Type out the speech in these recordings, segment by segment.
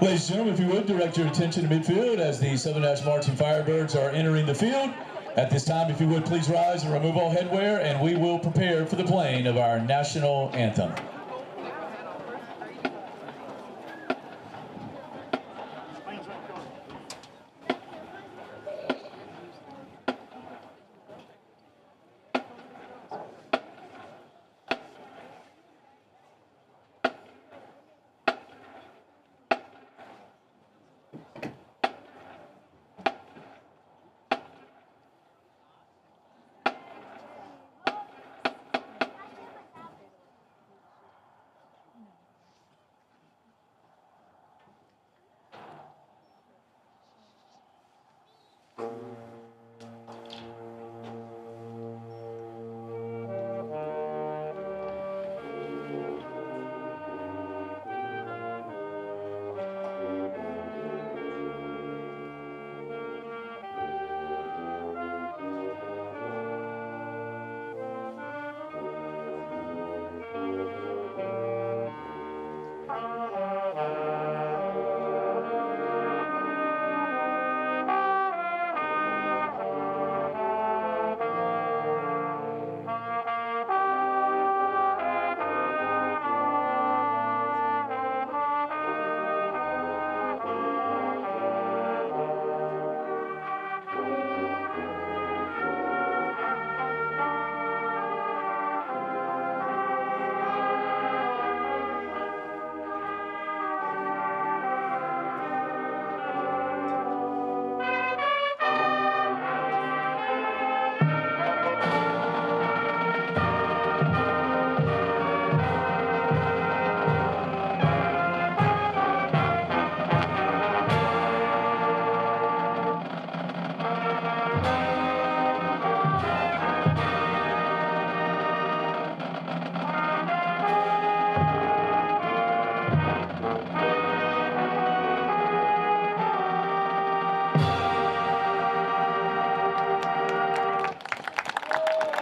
Ladies and gentlemen, if you would, direct your attention to midfield as the Southern Nash Marching Firebirds are entering the field. At this time, if you would, please rise and remove all headwear, and we will prepare for the playing of our national anthem.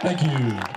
Thank you.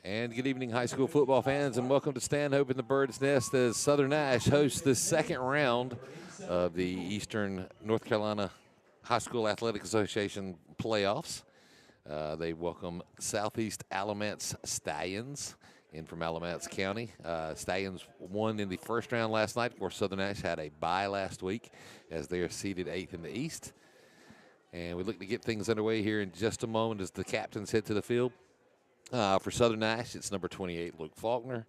And good evening, high school football fans, and welcome to Stanhope in the Bird's Nest as Southern Nash hosts the second round of the Eastern North Carolina High School Athletic Association playoffs. They welcome Southeast Alamance Stallions in from Alamance County. Stallions won in the first round last night. Of course, Southern Nash had a bye last week as they are seeded 8th in the East. And we look to get things underway here in just a moment as the captains head to the field. For Southern Nash, it's number 28, Luke Faulkner,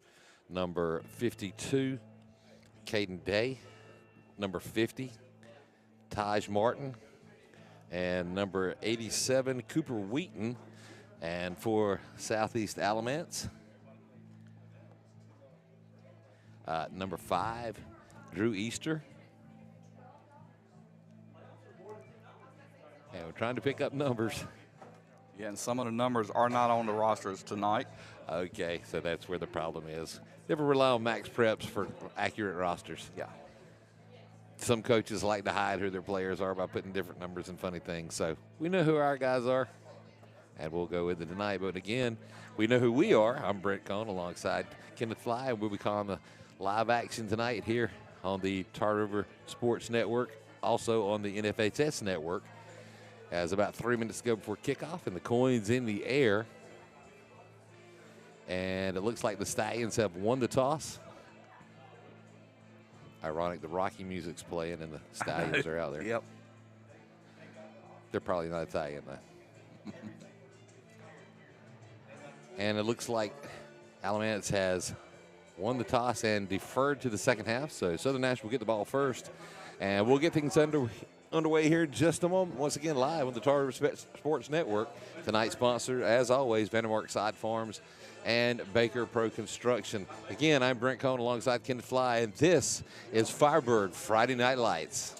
number 52, Caden Day, number 50, Taj Martin, and number 87, Cooper Wheaton. And for Southeast Alamance, number 5, Drew Easter. And we're trying to pick up numbers. Yeah, and some of the numbers are not on the rosters tonight. Okay, so that's where the problem is. Never rely on Max Preps for accurate rosters. Yeah. Some coaches like to hide who their players are by putting different numbers and funny things. So we know who our guys are, and we'll go with it tonight. But again, we know who we are. I'm Brent Cohn alongside Kenneth Fly, and we'll be calling the live action tonight here on the Tar River Sports Network, also on the NFHS Network. As about 3 minutes to go before kickoff, and the coin's in the air. And it looks like the Stallions have won the toss. Ironic, the Rocky music's playing and the Stallions are out there. Yep. They're probably not Italian, though. And it looks like Alamance has won the toss and deferred to the second half. So Southern Nash will get the ball first. And we'll get things underway here in just a moment. Once again, live on the Tar River Sports Network. Tonight's sponsor, as always, Vandermark Side Farms and Baker Pro Construction. Again, I'm Brent Cohn alongside Kenneth Fly, and this is Firebird Friday Night Lights.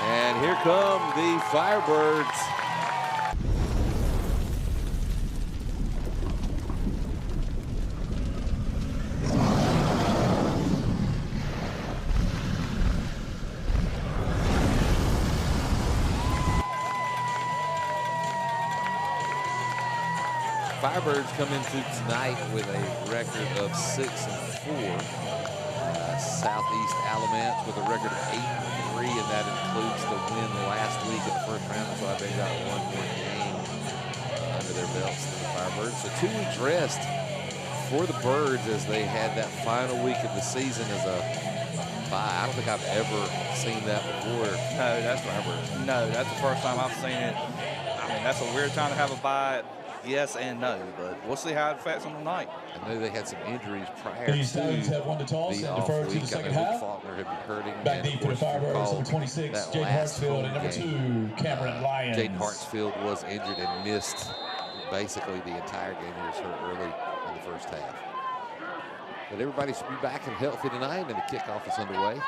And here come the Firebirds. Firebirds come into tonight with a record of 6-4. Southeast Alamance with a record of 8-3, and that includes the win last week in the first round. So they got one more game under their belts than the Firebirds. So 2 weeks rest for the Birds as they had that final week of the season as a bye. I don't think I've ever seen that before. No, that's the first time I've seen it. I mean, that's a weird time to have a bye. Yes and no, but we'll see how it affects them tonight. I know they had some injuries prior These Stallions have won the toss and deferred to the second half. Faulkner had been hurting. Back deep for the Firebirds, number 26, Jaden Hartsfield, and number 2, Cameron Lyons. Jaden Hartsfield was injured and missed basically the entire game. He was hurt early in the first half. But everybody should be back and healthy tonight, and the kickoff is underway. And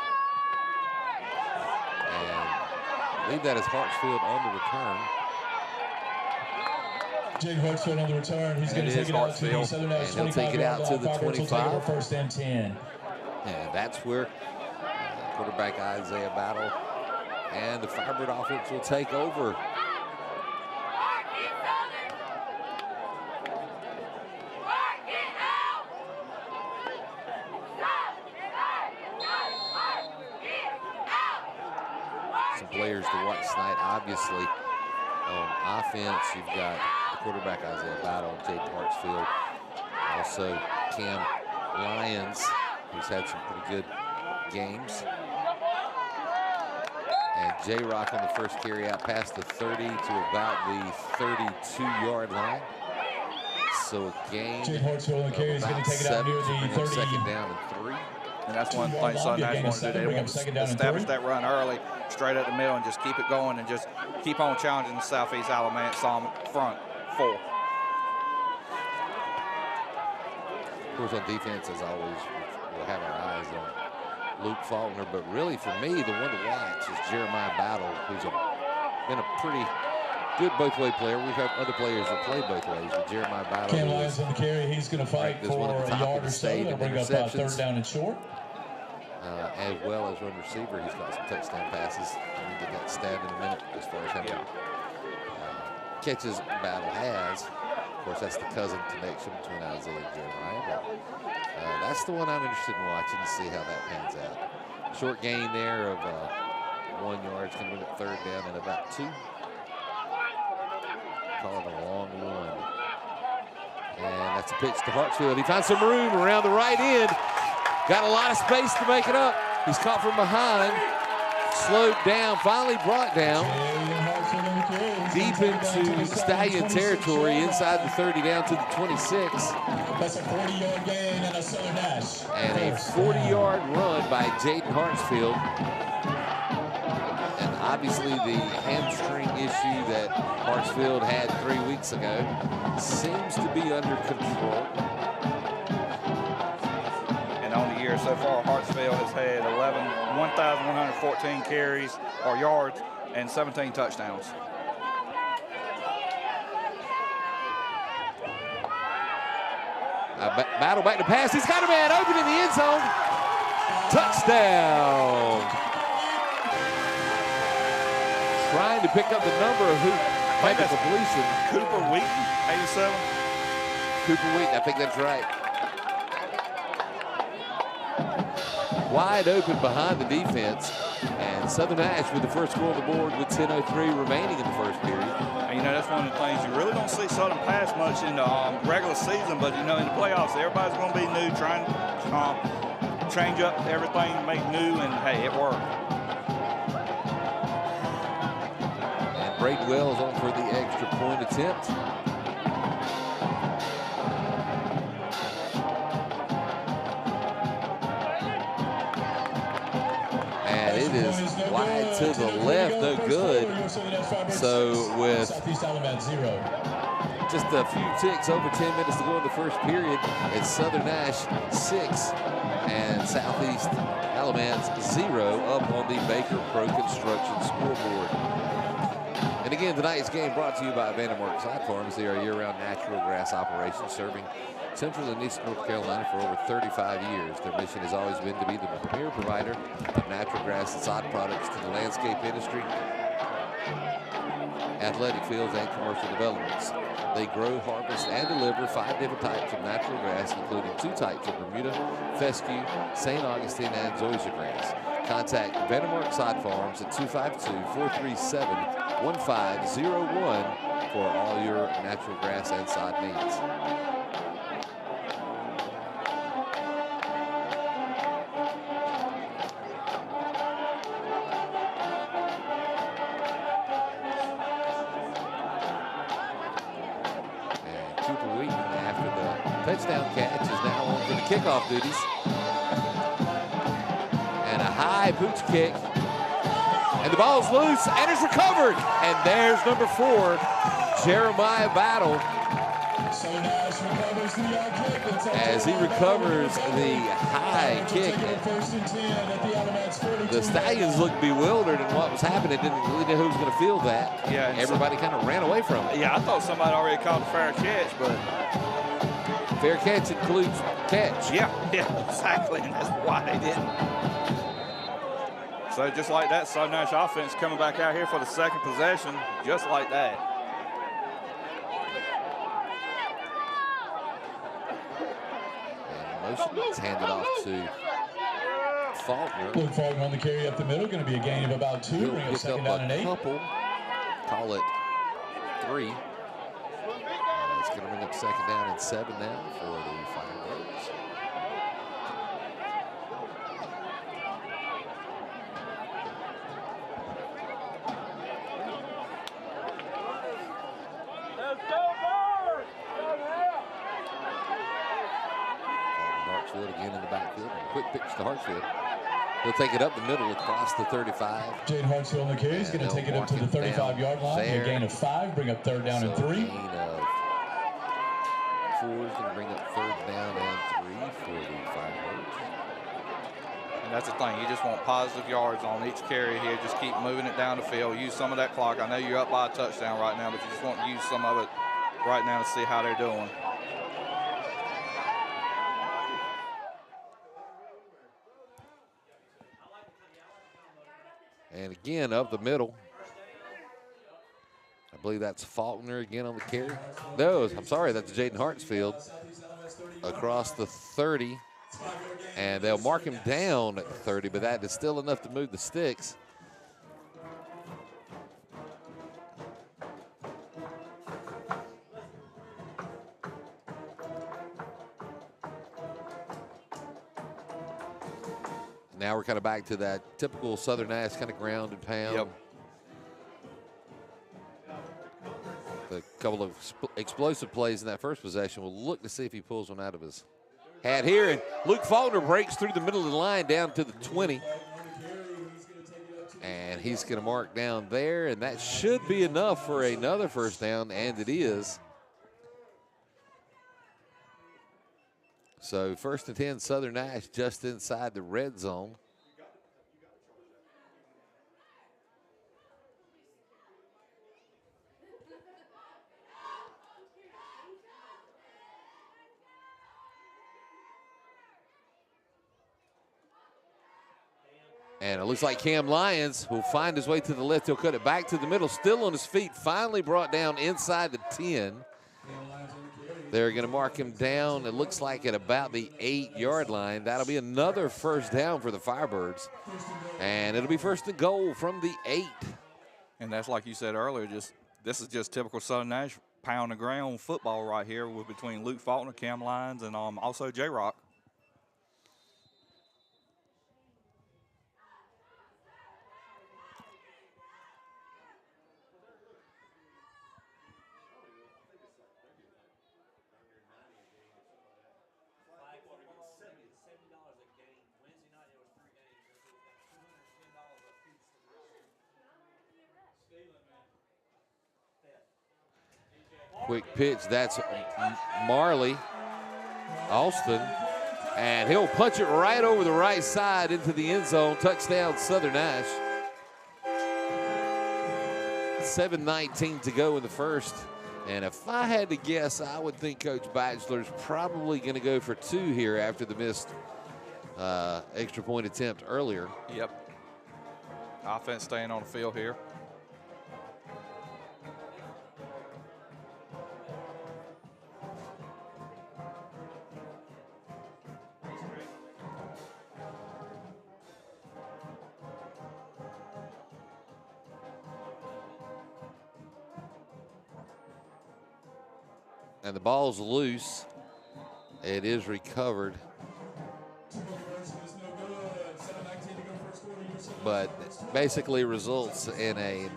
I believe that is Hartsfield on the return. Jake Hartsfield on the return. He's going to take it out to the Southern Nash 25-yard line. Take it out to the Firebirds will 25. take over first and 10. And that's where quarterback Isaiah Battle and the Firebird offense will take over. Some players to watch tonight, obviously. On offense, you've got the quarterback Isaiah Battle and Jaden Hartsfield. Also, Cam Lyons, who's had some pretty good games. And J-Rock on the first carry out past the 30 to about the 32-yard line. So a gain Jaden Hartsfield on the carry is going to take it out near the 30. Second down and 3. And that's one thing Southern Nash wants to do. They want to establish that run early, straight up the middle, and just keep it going and just keep on challenging the Southeast Alamance front 4. Of course, on defense, as always, we'll have our eyes on Luke Faulkner. But really, for me, the one to watch is Jeremiah Battle, who's been a pretty good both-way player. We have other players that play both ways, but Jeremiah Battle. Cam Lyons on the carry. He's going to fight for a yard or so. That'll bring up third down and short. As well as run receiver, he's got some touchdown passes. We'll get that stat in a minute as far as how many catches Battle has. Of course, that's the cousin connection between Isaiah and Jeremiah. But that's the one I'm interested in watching to see how that pans out. Short gain there of 1 yard. It's going to bring up third down and about 2. Call it a long one. And that's a pitch to Hartsfield. He finds some room around the right end. Got a lot of space to make it up. He's caught from behind. Slowed down, finally brought down. Deep into Stallion territory, inside the 30 down to the 26. That's a 40-yard gain and a Southern Nash. And a 40-yard run by Jaden Hartsfield. And obviously the hamstring issue that Hartsfield had 3 weeks ago seems to be under control. And on the year so far, Hartsfield has had 1,114 carries or yards and 17 touchdowns. Battle back to pass. He's got a man open in the end zone. Touchdown. Trying to pick up the number of who made the completion. Cooper Wheaton, 87. Cooper Wheaton, I think that's right. Wide open behind the defense. And Southern Nash with the first score on the board with 10:03 remaining in the first period. And, you know, that's one of the things you really don't see Southern pass much in the regular season, but, you know, in the playoffs, everybody's going to be new, trying to change up everything, make new, and, hey, it worked. And Braden Wells on for the extra point attempt. It is wide to the left, no good. So with Southeast Alamance 0. just a few ticks, over 10 minutes to go in the first period, it's Southern Nash 6 and Southeast Alamance 0 up on the Baker Pro Construction scoreboard. And again, tonight's game brought to you by Vandermark Side Farms. They are a year-round natural grass operation serving Central and Eastern North Carolina for over 35 years. Their mission has always been to be the premier provider of natural grass and sod products to the landscape industry, athletic fields, and commercial developments. They grow, harvest, and deliver 5 different types of natural grass, including 2 types of Bermuda, fescue, St. Augustine, and zoysia grass. Contact Vandermark Side Farms at 252-437-1501 for all your natural grass and sod needs. Touchdown catch is now on for the kickoff duties. And a high boots kick. And the ball's loose and it's recovered. And there's number 4, Jeremiah Battle. Southern Nash recovers the yard kick. as he recovers the high kick. The Stallions looked bewildered in what was happening. Didn't really know who was going to feel that. Yeah, everybody kind of ran away from it. Yeah, I thought somebody already called a fair catch, but fair catch includes catch. Yeah, exactly, and that's why they didn't. So just like that, Southern Nash offense coming back out here for the second possession, just like that. And motion is handed off to Faulkner. Luke Faulkner on the carry up the middle, going to be a gain of about 2. He'll Bring up pick second up down and 8. Couple, call it 3. It's going to bring up second down and 7 now for the Firebirds. Hartsfield again in the backfield. Quick pitch to Hartsfield. He'll take it up the middle across the 35. Jaden Hartsfield on the carry. He's going to take it up to the 35-yard line. A gain of 5. Bring up third down and 3. Gain of 4 is going to bring up third down and 3 for the Firebirds. And that's the thing. You just want positive yards on each carry here. Just keep moving it down the field. Use some of that clock. I know you're up by a touchdown right now, but you just want to use some of it right now to see how they're doing. And again, up the middle. I believe that's Faulkner again on the carry. No, I'm sorry, that's Jaden Hartsfield across the 30. And they'll mark him down at the 30, but that is still enough to move the sticks. Now we're kind of back to that typical Southern Nash kind of ground and pound. Yep. A couple of explosive plays in that first possession. We'll look to see if he pulls one out of his hat here. And Luke Faulkner breaks through the middle of the line down to the 20. And he's going to mark down there. And that should be enough for another first down, and it is. So 1st and 10, Southern Nash just inside the red zone. And it looks like Cam Lyons will find his way to the left. He'll cut it back to the middle, still on his feet, finally brought down inside the 10. They're going to mark him down, it looks like, at about the 8-yard line. That'll be another first down for the Firebirds. And it'll be 1st and goal from the 8. And that's like you said earlier, this is just typical Southern Nash pound the ground football right here with between Luke Faulkner, Cam Lyons, and also J-Rock. Quick pitch, that's Marley Alston, and he'll punch it right over the right side into the end zone. Touchdown, Southern Nash. 7:19 to go in the first. And if I had to guess, I would think Coach Batchelor's probably going to go for 2 here after the missed extra point attempt earlier. Yep. Offense staying on the field here. And the ball's loose. It is recovered. But basically results in a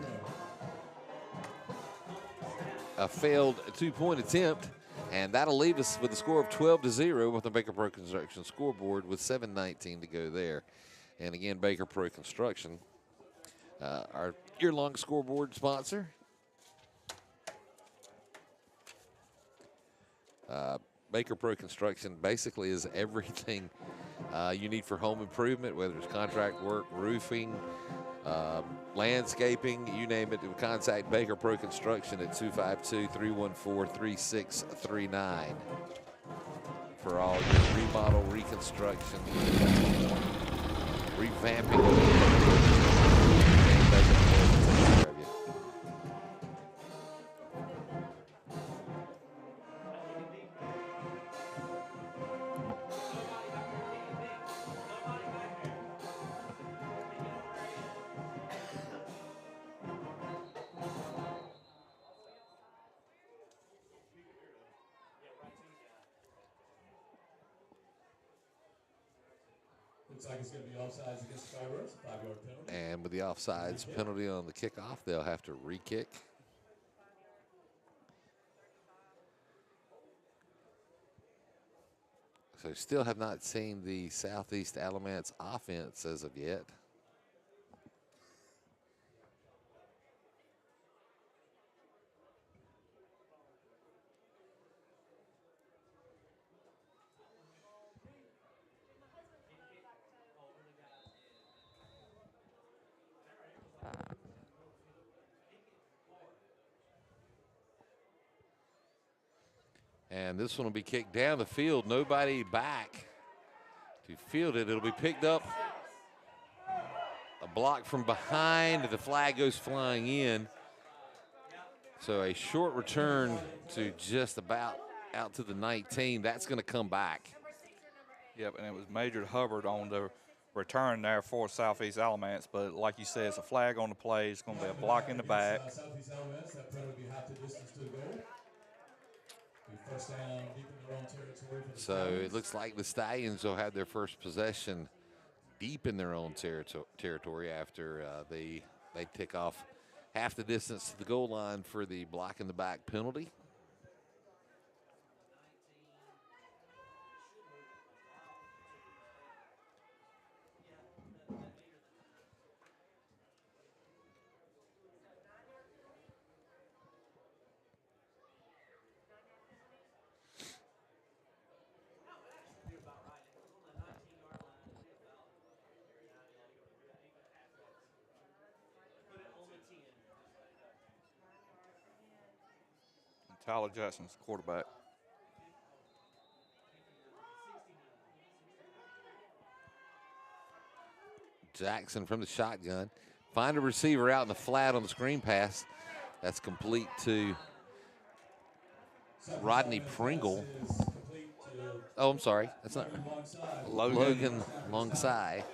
failed 2-point attempt. And that'll leave us with a score of 12-0 with the Baker Pro Construction scoreboard with 7:19 to go there. And again, Baker Pro Construction, our year-long scoreboard sponsor. Baker Pro Construction basically is everything you need for home improvement, whether it's contract work, roofing, landscaping, you name it. Contact Baker Pro Construction at 252-314-3639 for all your remodel, reconstruction, revamping. Looks like it's going to be offsides against the Firebirds, 5-yard penalty. And with the offsides penalty on the kickoff, they'll have to re-kick. So still have not seen the Southeast Alamance offense as of yet. And this one will be kicked down the field. Nobody back to field it. It'll be picked up. A block from behind. The flag goes flying in. So a short return to just about out to the 19. That's going to come back. Yep, and it was Major Hubbard on the return there for Southeast Alamance. But like you said, it's a flag on the play. It's going to be a block in the back. Southeast Alamance, that penalty will be half the distance to the goal. First down, deep in their own territory for the So it looks like the Stallions will have their first possession deep in their own territory after they tick off half the distance to the goal line for the block in the back penalty. Tyler Jackson's quarterback. Jackson from the shotgun. Find a receiver out in the flat on the screen pass. That's complete to Rodney Pringle. Oh, I'm sorry. That's not Logan Longside.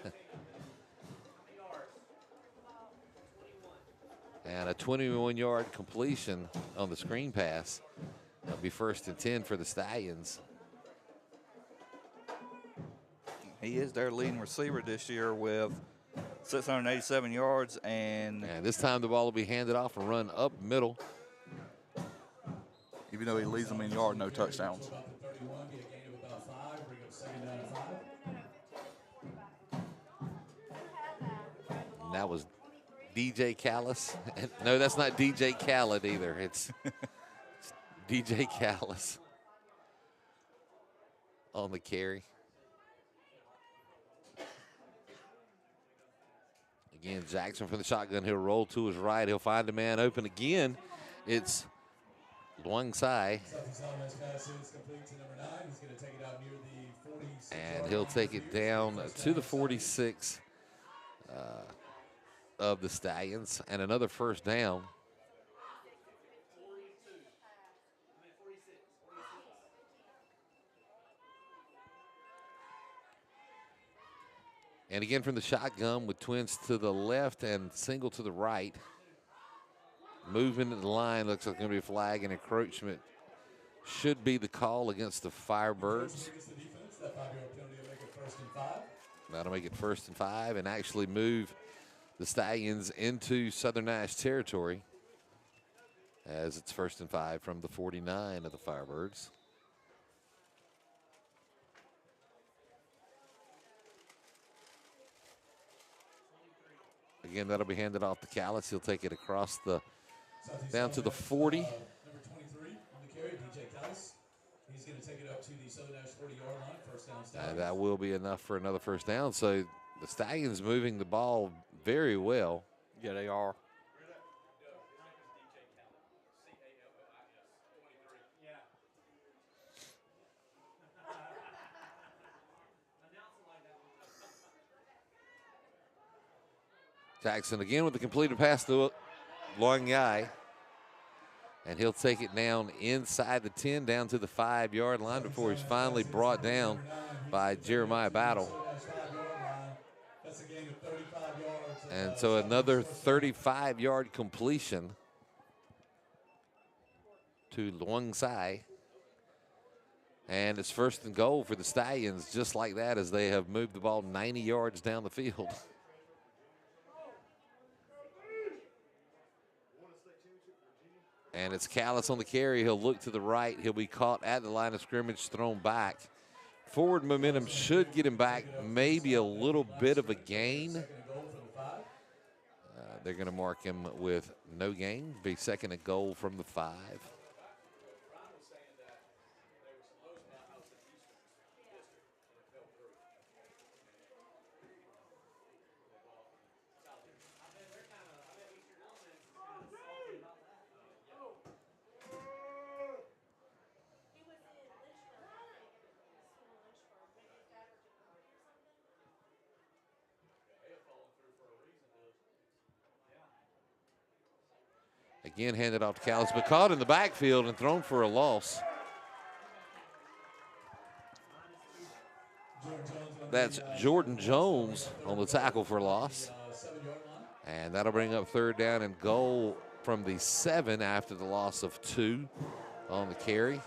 And a 21-yard completion on the screen pass. That'll be 1st and 10 for the Stallions. He is their leading receiver this year with 687 yards. And this time the ball will be handed off and run up middle. Even though he leads them in yard, no touchdowns. And that was DJ Callis. No, that's not DJ Khaled either. It's DJ Callis on the carry. Again, Jackson from the shotgun. He'll roll to his right. He'll find a man open again. It's Luang Sai. And he'll take it down to the 46 of the Stallions, and another 1st down. And again from the shotgun with twins to the left and single to the right. Movement in the line, looks like it's going to be a flag, and encroachment should be the call against the Firebirds. That'll make it 1st and 5 and actually move the Stallions into Southern Nash territory as it's 1st and 5 from the 49 of the Firebirds. Again, that'll be handed off to Callis. He'll take it across the down to the 40. Number 23 on the carry, DJ Callis. He's going to take it up to the Southern Nash 40-yard line. First down, Stallions. And that will be enough for another first down. So the Stallions moving the ball very well. Yeah, they are. Jackson again with the completed pass to a long guy. And he'll take it down inside the 10, down to the 5-yard line before he's finally brought down by Jeremiah Battle. And so another 35-yard completion to Luang Sai. And it's first and goal for the Stallions, just like that, as they have moved the ball 90 yards down the field. And it's Callis on the carry. He'll look to the right. He'll be caught at the line of scrimmage, thrown back. Forward momentum should get him back, maybe a little bit of a gain. They're going to mark him with no gain. Be second and goal from the 5. Again, handed off to Callis, but caught in the backfield and thrown for a loss. That's Jordan Jones on the tackle for loss. And that'll bring up third down and goal from the 7 after the loss of 2 on the carry.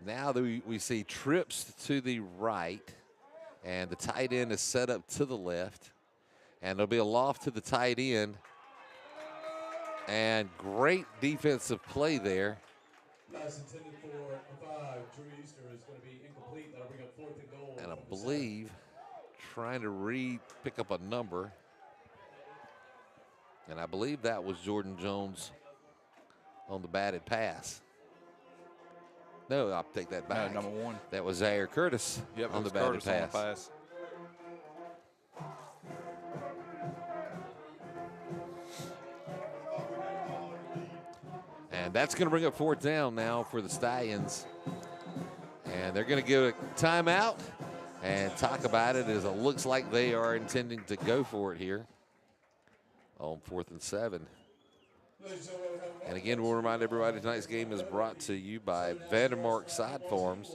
Now that we see trips to the right, and the tight end is set up to the left, and there'll be a loft to the tight end, and great defensive play there. Pass intended for 5. Drew Easter is going to be incomplete. That'll bring up 4th and goal. And I believe trying to pick up a number, and I believe that was Jordan Jones on the batted pass. No, I'll take that back. No, number 1. That was Zaire Curtis on the batted pass. And that's going to bring up 4th down now for the Stallions. And they're going to give a timeout and talk about it, as it looks like they are intending to go for it here on 4th and 7. And again, we'll remind everybody tonight's game is brought to you by Vandermark Side Farms,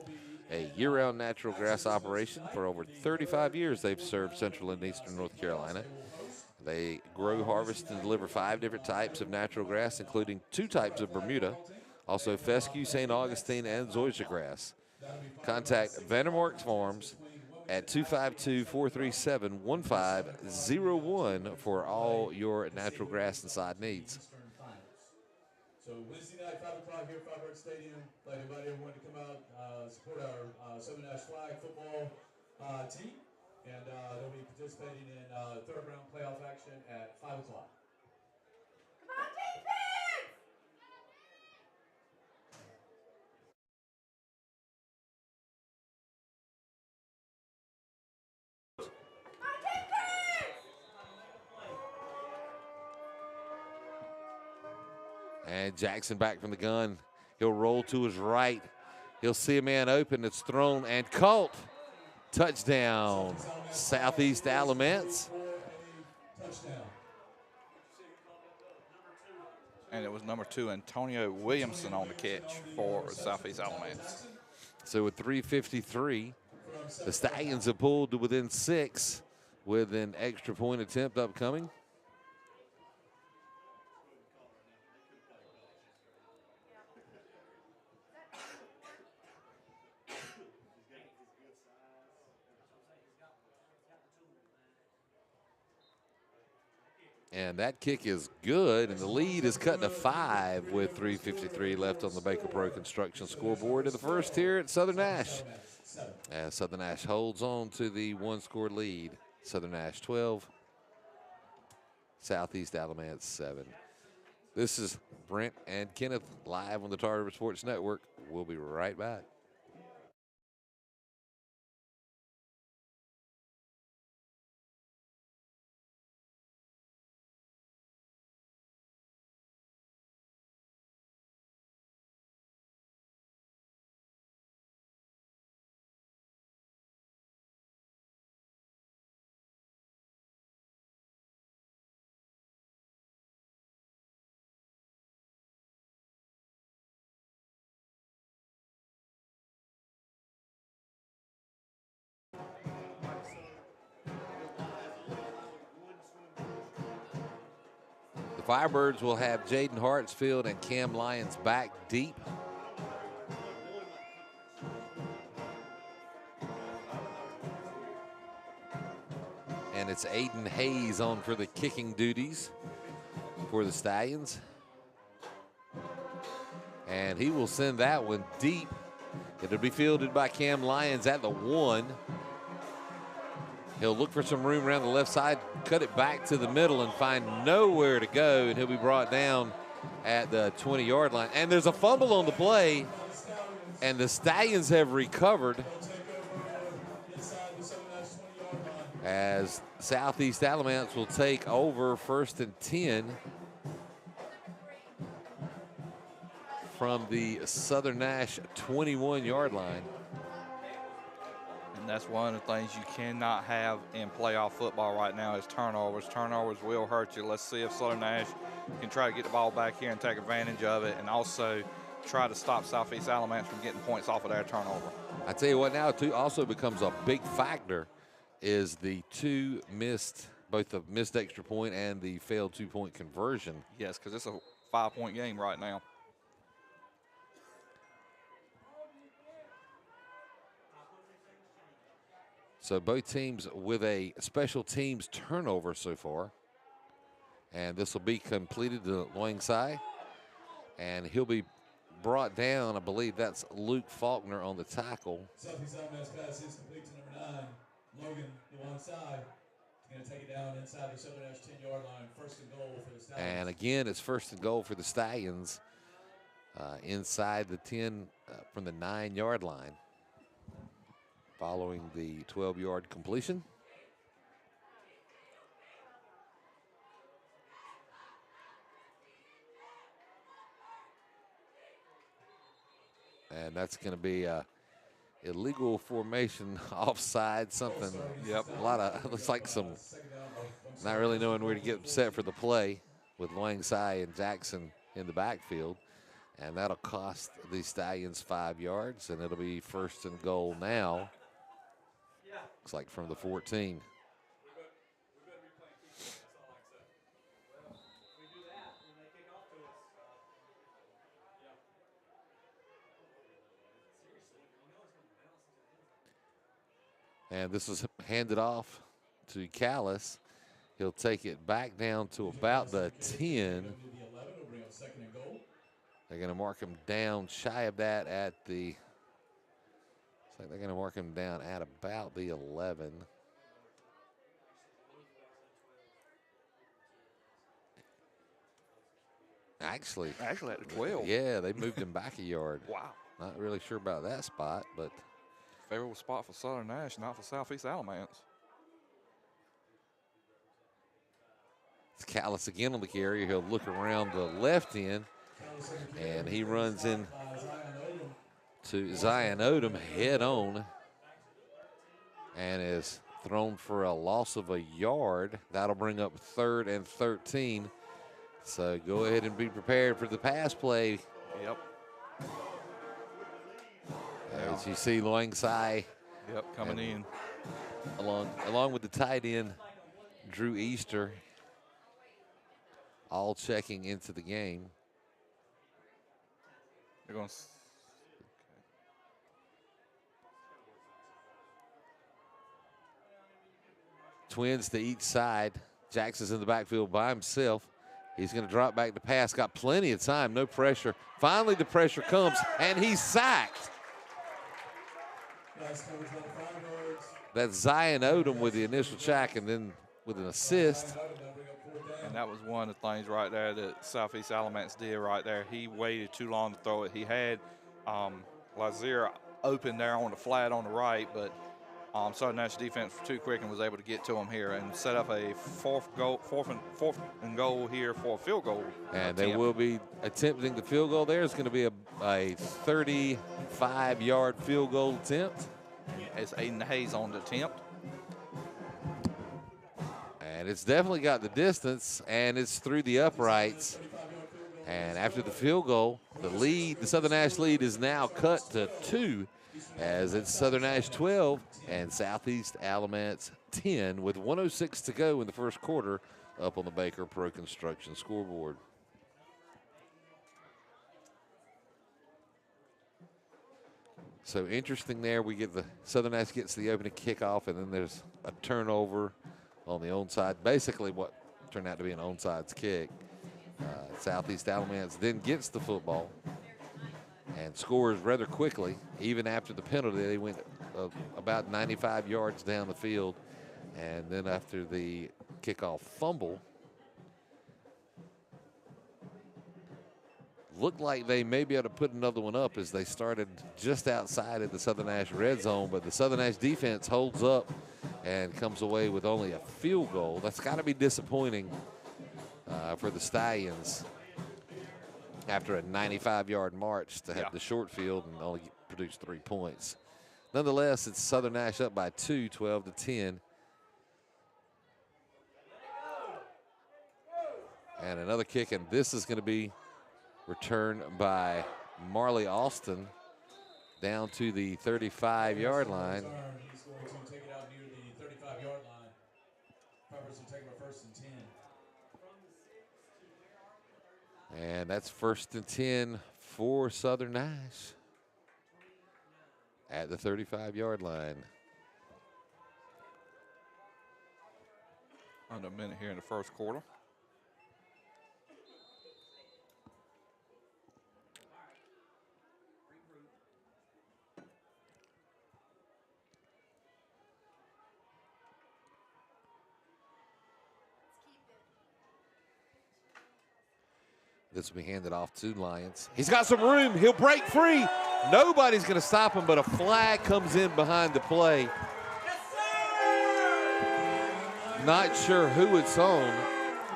a year-round natural grass operation. For over 35 years, they've served central and eastern North Carolina. They grow, harvest, and deliver 5 different types of natural grass, including 2 types of Bermuda, also fescue, St. Augustine, and zoysia grass. Contact Vandermark Farms at 252-437-1501 for all your natural grass and side needs. So Wednesday night, 5 o'clock here at Firebirds Stadium. I'd like to invite everyone to come out, support our Southern Nash flag football team. And they'll be participating in 3rd round playoff action at 5 o'clock. Come on, defense! And Jackson back from the gun. He'll roll to his right. He'll see a man open. It's thrown and caught. Touchdown, Southeast Alamance. And it was number 2, Antonio Williamson, on the catch for Southeast Alamance. So with 3:53, the Stallions have pulled to within 6 with an extra point attempt upcoming. And that kick is good, and the lead is cut to 5 with 3:53 left on the Baker Pro Construction scoreboard in the first here at Southern Nash. As Southern Nash holds on to the 1-score lead. Southern Nash 12, Southeast Alamance 7. This is Brent and Kenneth live on the Tar River Sports Network. We'll be right back. The Firebirds will have Jaden Hartsfield and Cam Lyons back deep. And it's Aiden Hayes on for the kicking duties for the Stallions. And he will send that one deep. It'll be fielded by Cam Lyons at the 1. He'll look for some room around the left side, cut it back to the middle and find nowhere to go, and he'll be brought down at the 20-yard line. And there's a fumble on the play, and the Stallions have recovered as Southeast Alamance will take over 1st and 10 from the Southern Nash 21-yard line. And that's one of the things you cannot have in playoff football right now is turnovers. Turnovers will hurt you. Let's see if Southern Nash can try to get the ball back here and take advantage of it, and also try to stop Southeast Alamance from getting points off of their turnover. I tell you what, now too also becomes a big factor is the both the missed extra point and the failed 2-point conversion. Yes, because it's a 5-point game right now. So both teams with a special teams turnover so far. And this will be completed to Loingsai. And he'll be brought down. I believe that's Luke Faulkner on the tackle. Southeast Alamance pass is complete to number 9. Logan, the one side. He's going to take it down inside the Southern Nash 10-yard line. 1st and goal for the Stallions. And again, it's 1st and goal for the Stallions inside the 10 from the 9-yard line, following the 12-yard completion. And that's going to be illegal formation, offside, something. Yep. A lot of, looks like some, not really knowing where to get set for the play with Loingsai and Jackson in the backfield. And that'll cost the Stallions 5 yards, and it'll be 1st and goal now. Looks like from the 14. And this is handed off to Callis. He'll take it back down to about the 10. They're going to mark him down shy of that at the, looks like they're going to mark him down at about the 11. Actually at the 12. Yeah, they moved him back a yard. Wow. Not really sure about that spot, but. Favorable spot for Southern Nash, not for Southeast Alamance. It's Callis again on the carry. He'll look around the left end, and he runs in to Zion Odom head on and is thrown for a loss of a yard. That'll bring up 3rd and 13. So go ahead and be prepared for the pass play. Yep. As you see Loingsai. Yep, coming in. Along with the tight end, Drew Easter, all checking into the game. They're going. Twins to each side. Jackson's in the backfield by himself. He's going to drop back to pass. Got plenty of time, no pressure. Finally, the pressure comes, and he's sacked. That's Zion Odom with the initial check, and then with an assist. And that was one of the things right there that Southeast Alamance did right there. He waited too long to throw it. He had Lazier open there on the flat on the right, but Southern Nash defense was too quick and was able to get to him here and set up a fourth and goal here for a field goal. And they will be attempting the field goal there. It's going to be a 35-yard field goal attempt. It's Aiden Hayes on the attempt. And it's definitely got the distance, and it's through the uprights. And after the field goal, the Southern Nash lead is now cut to 2, as it's Southern Nash 12 and Southeast Alamance 10 with 1:06 to go in the first quarter up on the Baker Pro Construction scoreboard. So interesting there. We get the Southern Nash gets the opening kickoff, and then there's a turnover on the onside. Basically what turned out to be an onside kick. Southeast Alamance then gets the football and scores rather quickly. Even after the penalty, they went about 95 yards down the field. And then after the kickoff fumble, looked like they may be able to put another one up as they started just outside of the Southern Nash red zone. But the Southern Nash defense holds up and comes away with only a field goal. That's got to be disappointing for the Stallions after a 95-yard march to have the short field and only produce 3 points. Nonetheless, it's Southern Nash up by 2, 12-10. And another kick, and this is going to be returned by Marley Austin down to the 35-yard line. He's going to take it out near the 35-yard line. Firebirds will take it first and 10. And that's first and 10 for Southern Nash at the 35-yard line. Under a minute here in the first quarter. This will be handed off to Lyons. He's got some room. He'll break free. Nobody's going to stop him, but a flag comes in behind the play. Not sure who it's on.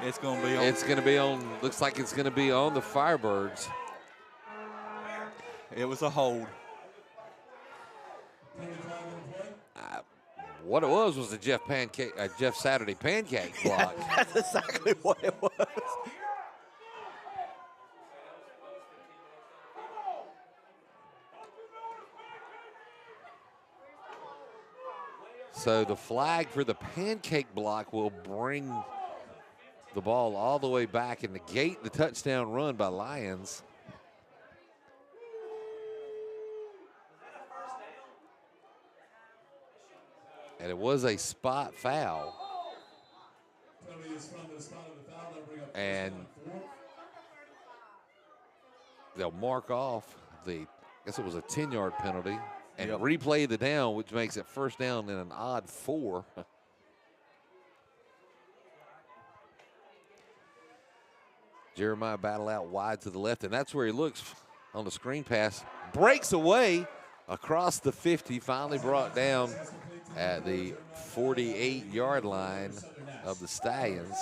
It's going to be on. It's going to be on, looks like it's going to be on the Firebirds. It was a hold. What it was a Jeff Saturday pancake block. That's exactly what it was. So the flag for the pancake block will bring the ball all the way back and negate the touchdown run by Lyons. And it was a spot foul. And they'll mark off I guess it was a 10-yard penalty. And replay the down, which makes it first down in an odd 4. Jeremiah battle out wide to the left, and that's where he looks on the screen pass. Breaks away across the 50, finally brought down at the 48-yard line of the Stallions.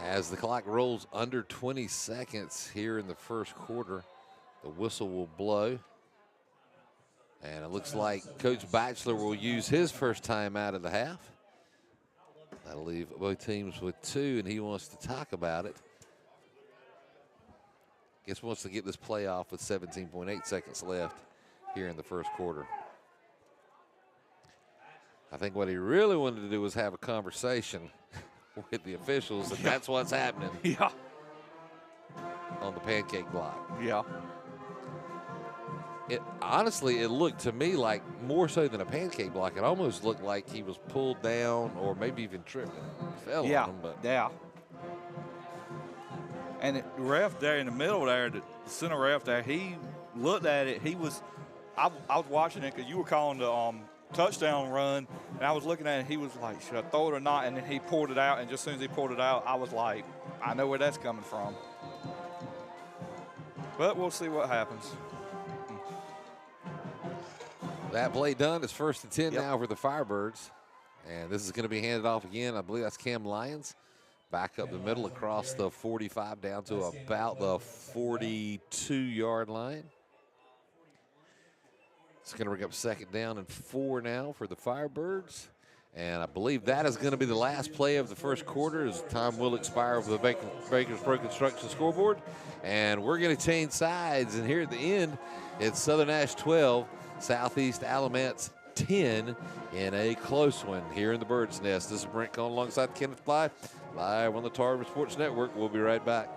As the clock rolls under 20 seconds here in the first quarter, the whistle will blow. And it looks like Coach Batchelor will use his first time out of the half. That'll leave both teams with 2, and he wants to talk about it. Guess wants to get this play off with 17.8 seconds left here in the first quarter. I think what he really wanted to do was have a conversation with the officials, and that's what's happening. Yeah. On the pancake block. Yeah. it honestly, it looked to me like more so than a pancake block. It almost looked like he was pulled down or maybe even tripped and fell on him. But yeah. And the ref there in the middle there, the center ref there, he looked at it. I was watching it because you were calling the touchdown run, and I was looking at it. He was like, should I throw it or not? And then he pulled it out, and just as soon as he pulled it out, I was like, I know where that's coming from. But we'll see what happens. that play done. It's 1st and 10 Yep. now for the Firebirds. And this is going to be handed off again. I believe that's Cam Lyons. Back up the middle across the 45 down to about the 42-yard line. It's going to bring up 2nd down and 4 now for the Firebirds. And I believe that is going to be the last play of the first quarter as time will expire over the Bakers Pro Construction scoreboard. And we're going to change sides. And here at the end, it's Southern Nash 12, Southeast Alamance 10 in a close one here in the Bird's Nest. This is Brent Cohn alongside Kenneth Fly, live on the Tar River Sports Network. We'll be right back.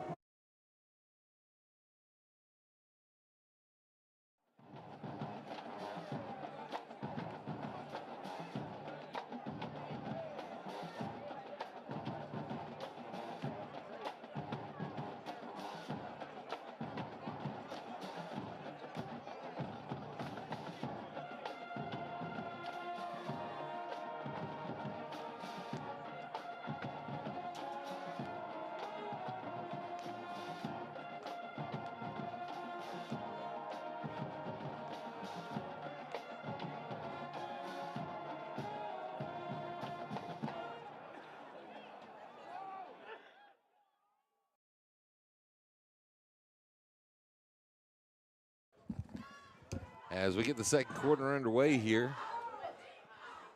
As we get the second quarter underway here,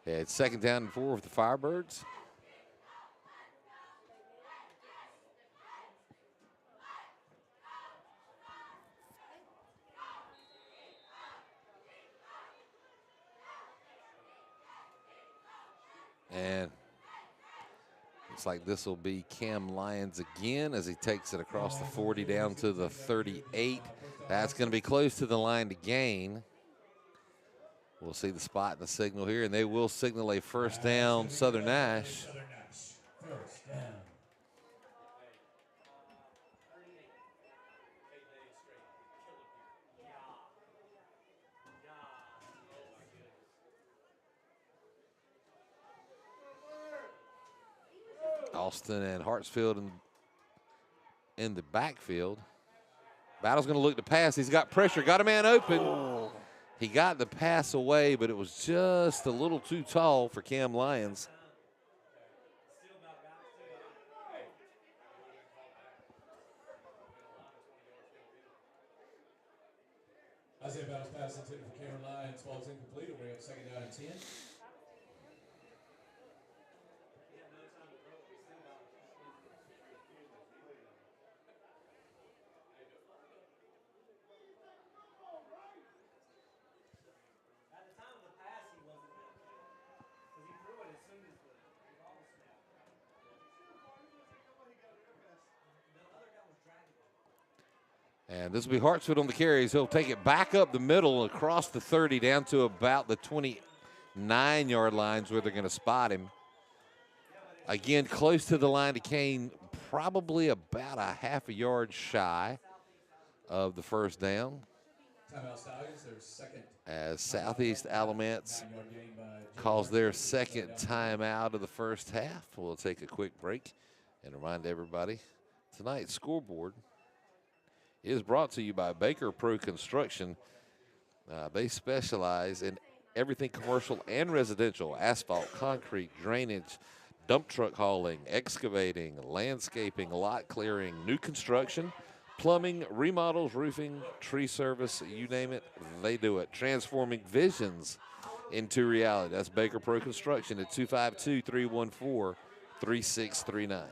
it's 2nd down and 4 with the Firebirds. And looks like this will be Cam Lyons again as he takes it across the 40 down to the 38. That's going to be close to the line to gain. We'll see the spot and the signal here, and they will signal a 1st down, Southern Nash. 1st down. Austin and Hartsfield in the backfield. Battle's going to look to pass. He's got pressure, got a man open. Oh. He got the pass away, but it was just a little too tall for Cam Lyons. Isaiah Battles pass intended for Cameron Lyons. Ball's incomplete. It'll bring up 2nd down and 10. And this will be Hartsfield on the carries. He'll take it back up the middle across the 30 down to about the 29-yard lines where they're going to spot him. Again, close to the line to Kane, probably about a half a yard shy of the 1st down. Timeout Stallions, their 2nd. As Southeast Alamance calls their 2nd timeout of the first half. We'll take a quick break and remind everybody tonight's scoreboard is brought to you by Baker Pro Construction. They specialize in everything commercial and residential: asphalt, concrete, drainage, dump truck hauling, excavating, landscaping, lot clearing, new construction, plumbing, remodels, roofing, tree service, you name it, they do it. Transforming visions into reality. That's Baker Pro Construction at 252-314-3639.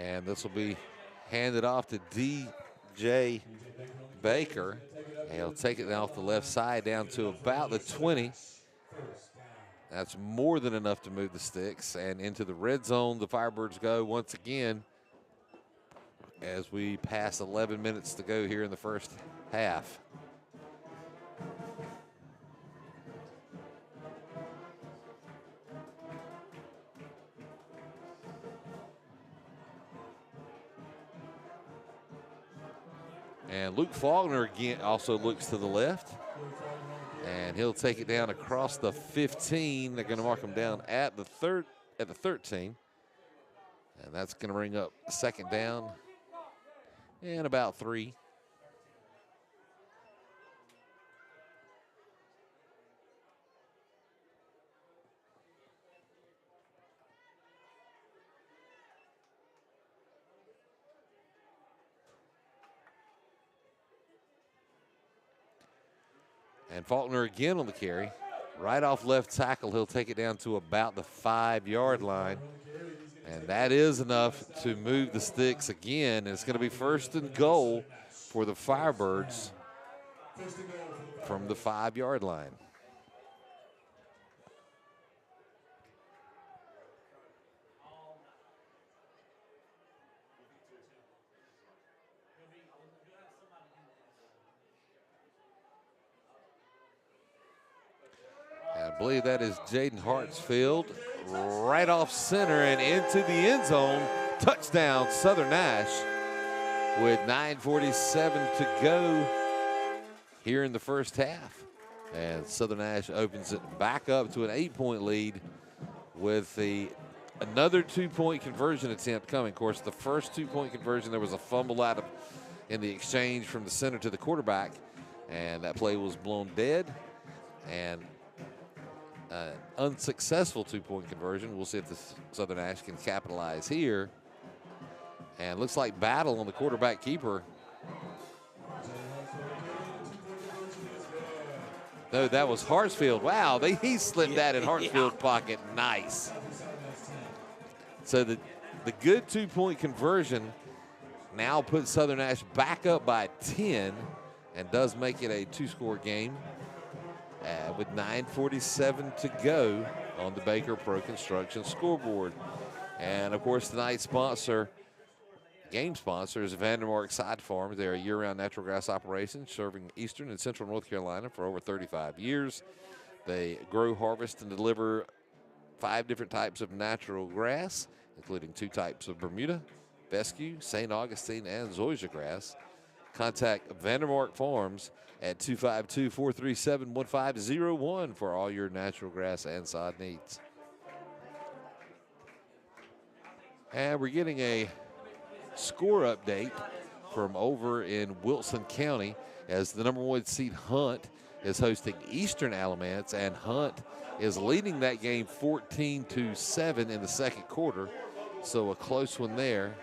And this will be handed off to DJ Baker. And he'll take it off the left side down to about the 20. That's more than enough to move the sticks. And into the red zone, the Firebirds go once again as we pass 11 minutes to go here in the first half. And Luke Faulkner again also looks to the left. And he'll take it down across the 15. They're going to mark him down at the 13. And that's going to bring up second down and about 3. And Faulkner again on the carry. Right off left tackle, he'll take it down to about the 5-yard line. And that is enough to move the sticks again. And it's going to be first and goal for the Firebirds from the 5-yard line. I believe that is Jaden Hartsfield right off center and into the end zone. Touchdown, Southern Nash, with 9:47 to go here in the first half. And Southern Nash opens it back up to an 8-point lead with another 2-point conversion attempt coming. Of course, the first 2-point conversion, there was a fumble in the exchange from the center to the quarterback, and that play was blown dead. And unsuccessful 2-point conversion. We'll see if the Southern Nash can capitalize here. And looks like battle on the quarterback keeper. No, that was Hartsfield. Wow, he slipped that in Hartsfield's pocket. Nice. So the good 2-point conversion now puts Southern Nash back up by 10 and does make it a 2-score game. With 9:47 to go on the Baker Pro Construction scoreboard. And, of course, tonight's game sponsor is Vandermark Side Farms. They're a year-round natural grass operation serving eastern and central North Carolina for over 35 years. They grow, harvest, and deliver 5 different types of natural grass, including 2 types of Bermuda, fescue, St. Augustine, and zoysia grass. Contact Vandermark Farms at 252-437-1501 for all your natural grass and sod needs. And we're getting a score update from over in Wilson County as the #1 seed Hunt is hosting Eastern Alamance, and Hunt is leading that game 14-7 in the second quarter. So a close one there.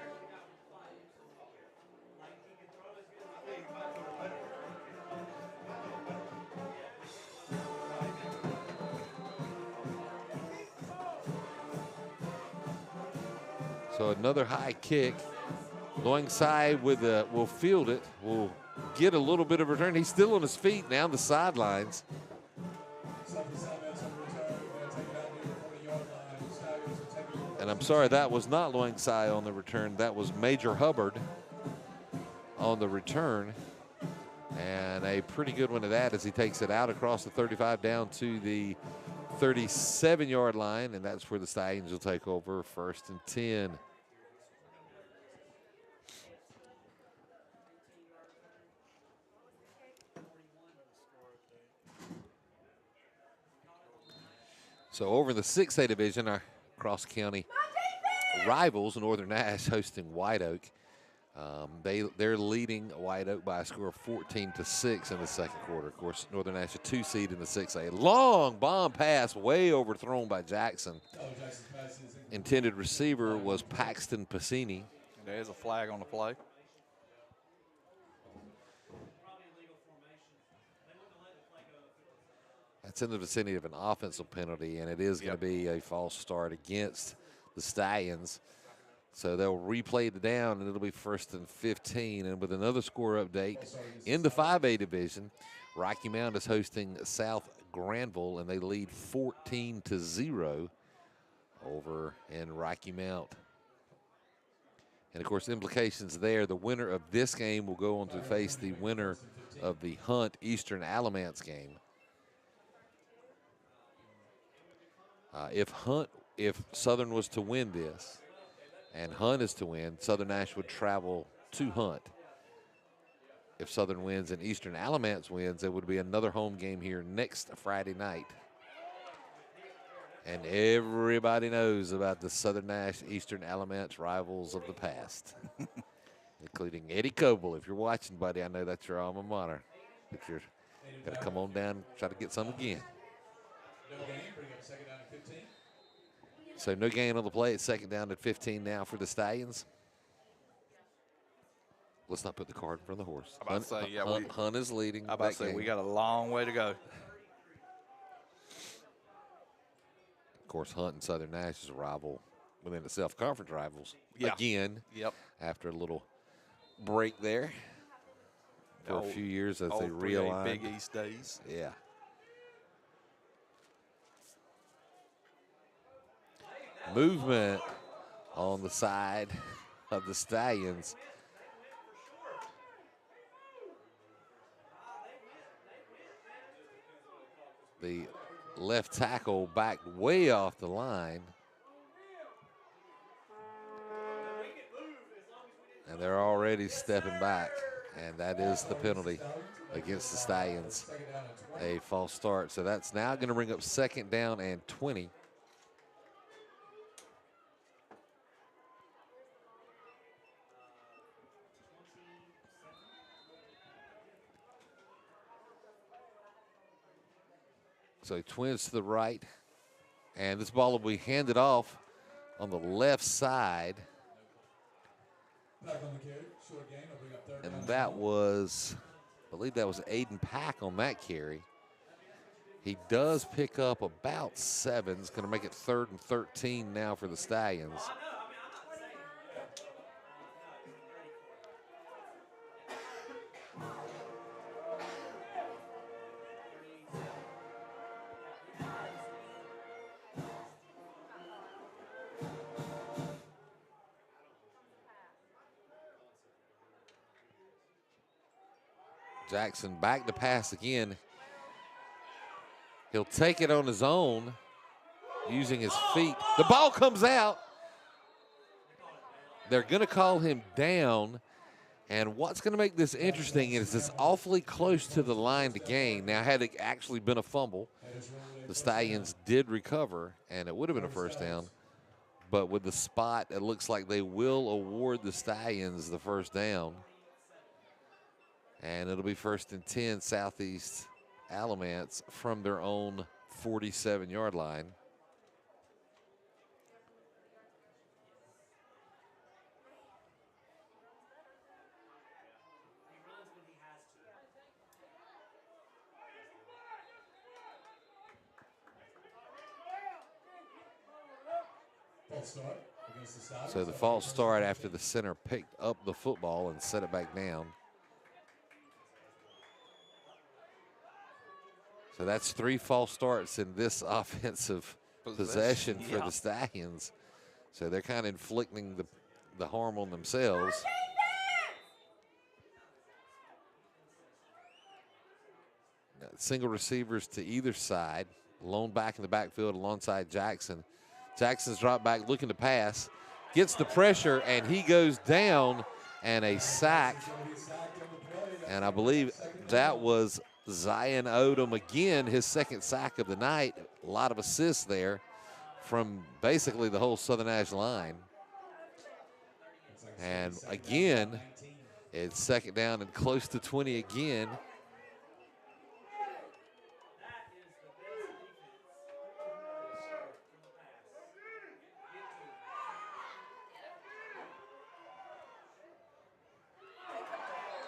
So another high kick. Longside will field it. Will get a little bit of return. He's still on his feet down the sidelines. And I'm sorry, that was not Longside on the return. That was Major Hubbard on the return. And a pretty good one of that as he takes it out across the 35 down to the 37-yard line. And that's where the Stallions will take over, 1st and 10. So over in the 6A division, our cross-county rivals, Northern Nash, hosting White Oak. They're leading White Oak by a score of 14-6 in the second quarter. Of course, Northern Nash a 2 seed in the 6A. Long bomb pass, way overthrown by Jackson. Intended receiver was Paxton Pacini. There's a flag on the play. That's in the vicinity of an offensive penalty, and it is going to be a false start against the Stallions. So they'll replay the down, and it'll be 1st and 15. And with another score update in the 5A division, Rocky Mount is hosting South Granville, and they lead 14-0 over in Rocky Mount. And, of course, implications there. The winner of this game will go on to face the winner of the Hunt Eastern Alamance game. If Southern was to win this and Hunt is to win, Southern Nash would travel to Hunt. If Southern wins and Eastern Alamance wins, it would be another home game here next Friday night. And everybody knows about the Southern Nash Eastern Alamance rivals of the past, including Eddie Coble. If you're watching, buddy, I know that's your alma mater. But you're got to come on down and try to get some again. No gain, bring up 2nd down and 15. So no gain on the play. It's 2nd down and 15 now for the Stallions. Let's not put the cart in front of the horse. I'm about to say, yeah, Hunt is leading. I'm about to say, we got a long way to go. Of course, Hunt and Southern Nash is a rival within the self-conference rivals. Yeah. Again, Yep. after a little break there for a few years as they realign. Big East days. Yeah. Movement on the side of the Stallions. The left tackle backed way off the line. And they're already stepping back. And that is the penalty against the Stallions. A false start. So that's now going to bring up 2nd down and 20. So Twins to the right. And this ball will be handed off on the left side. Back on the carry, short gain, I'll bring up 3rd down. And that was, I believe that was Aiden Pack on that carry. He does pick up about 7. It's going to make it 3rd and 13 now for the Stallions. Jackson back to pass again. He'll take it on his own using his feet. The ball comes out. They're going to call him down. And what's going to make this interesting is it's awfully close to the line to gain. Now, had it actually been a fumble, the Stallions did recover, and it would have been a 1st down. But with the spot, it looks like they will award the Stallions the 1st down. And it'll be 1st and 10, Southeast Alamance from their own 47-yard line. False start against the Stallions. So the false start after the center picked up the football and set it back down. So that's 3 false starts in this offensive possession for the Stallions. So they're kind of inflicting the harm on themselves. Single receivers to either side. Lone back in the backfield alongside Jackson. Jackson's dropped back looking to pass. Gets the pressure, and he goes down, and a sack. And I believe that was Zion Odom again, his 2nd sack of the night. A lot of assists there from basically the whole Southern Nash line. And again, it's 2nd down and close to 20 again.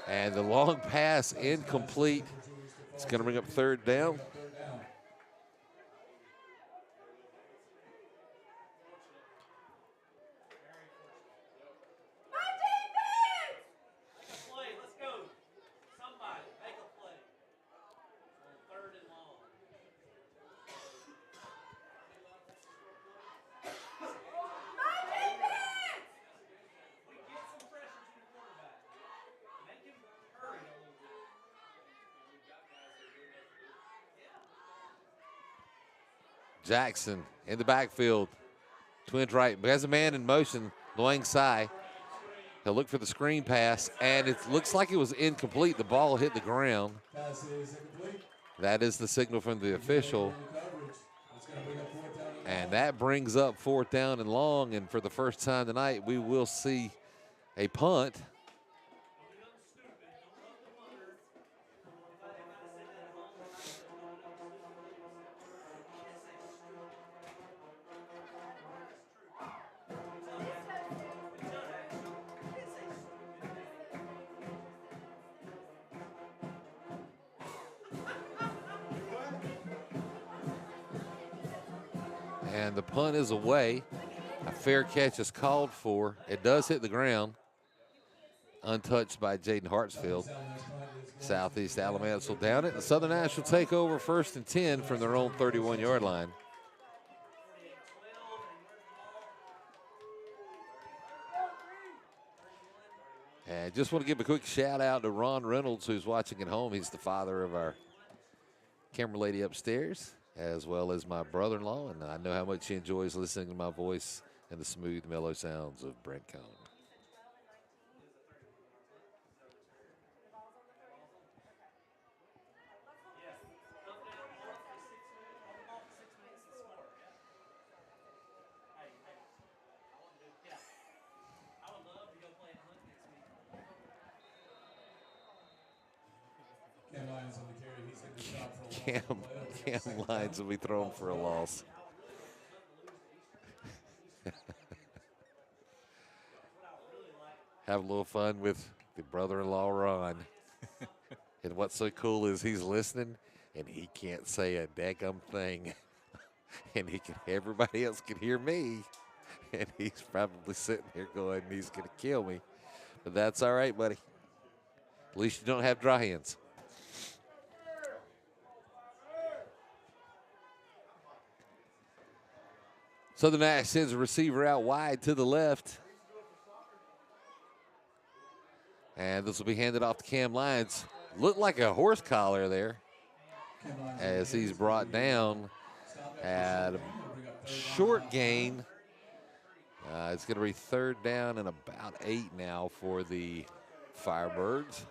And the long pass incomplete. It's going to bring up 3rd down. Jackson in the backfield. Twins right, has a man in motion, Luang Sai. He'll look for the screen pass, and it looks like it was incomplete. The ball hit the ground. Pass is incomplete. That is the signal from the official. It's going to bring up 4th down and And long. that brings up 4th down and long, and for the first time tonight, we will see a punt. And the punt is away. A fair catch is called for. It does hit the ground. Untouched by Jaden Hartsfield. Southeast Alamance will down it. And Southern Nash will take over 1st and 10 from their own 31-yard line. And just want to give a quick shout out to Ron Reynolds, who's watching at home. He's the father of our camera lady upstairs, as well as my brother-in-law, and I know how much he enjoys listening to my voice and the smooth, mellow sounds of Brent Cone. Cam Lyons on the carry. He's going to be stopped for a long Cam Lyons will be thrown for a loss. Have a little fun with the brother-in-law, Ron. And what's so cool is he's listening, and he can't say a daggum thing. And everybody else can hear me. And he's probably sitting here going, he's going to kill me. But that's all right, buddy. At least you don't have dry hands. Southern Nash sends a receiver out wide to the left. And this will be handed off to Cam Lyons. Looked like a horse collar there as he's brought down at a short gain. It's going to be 3rd down and about 8 now for the Firebirds.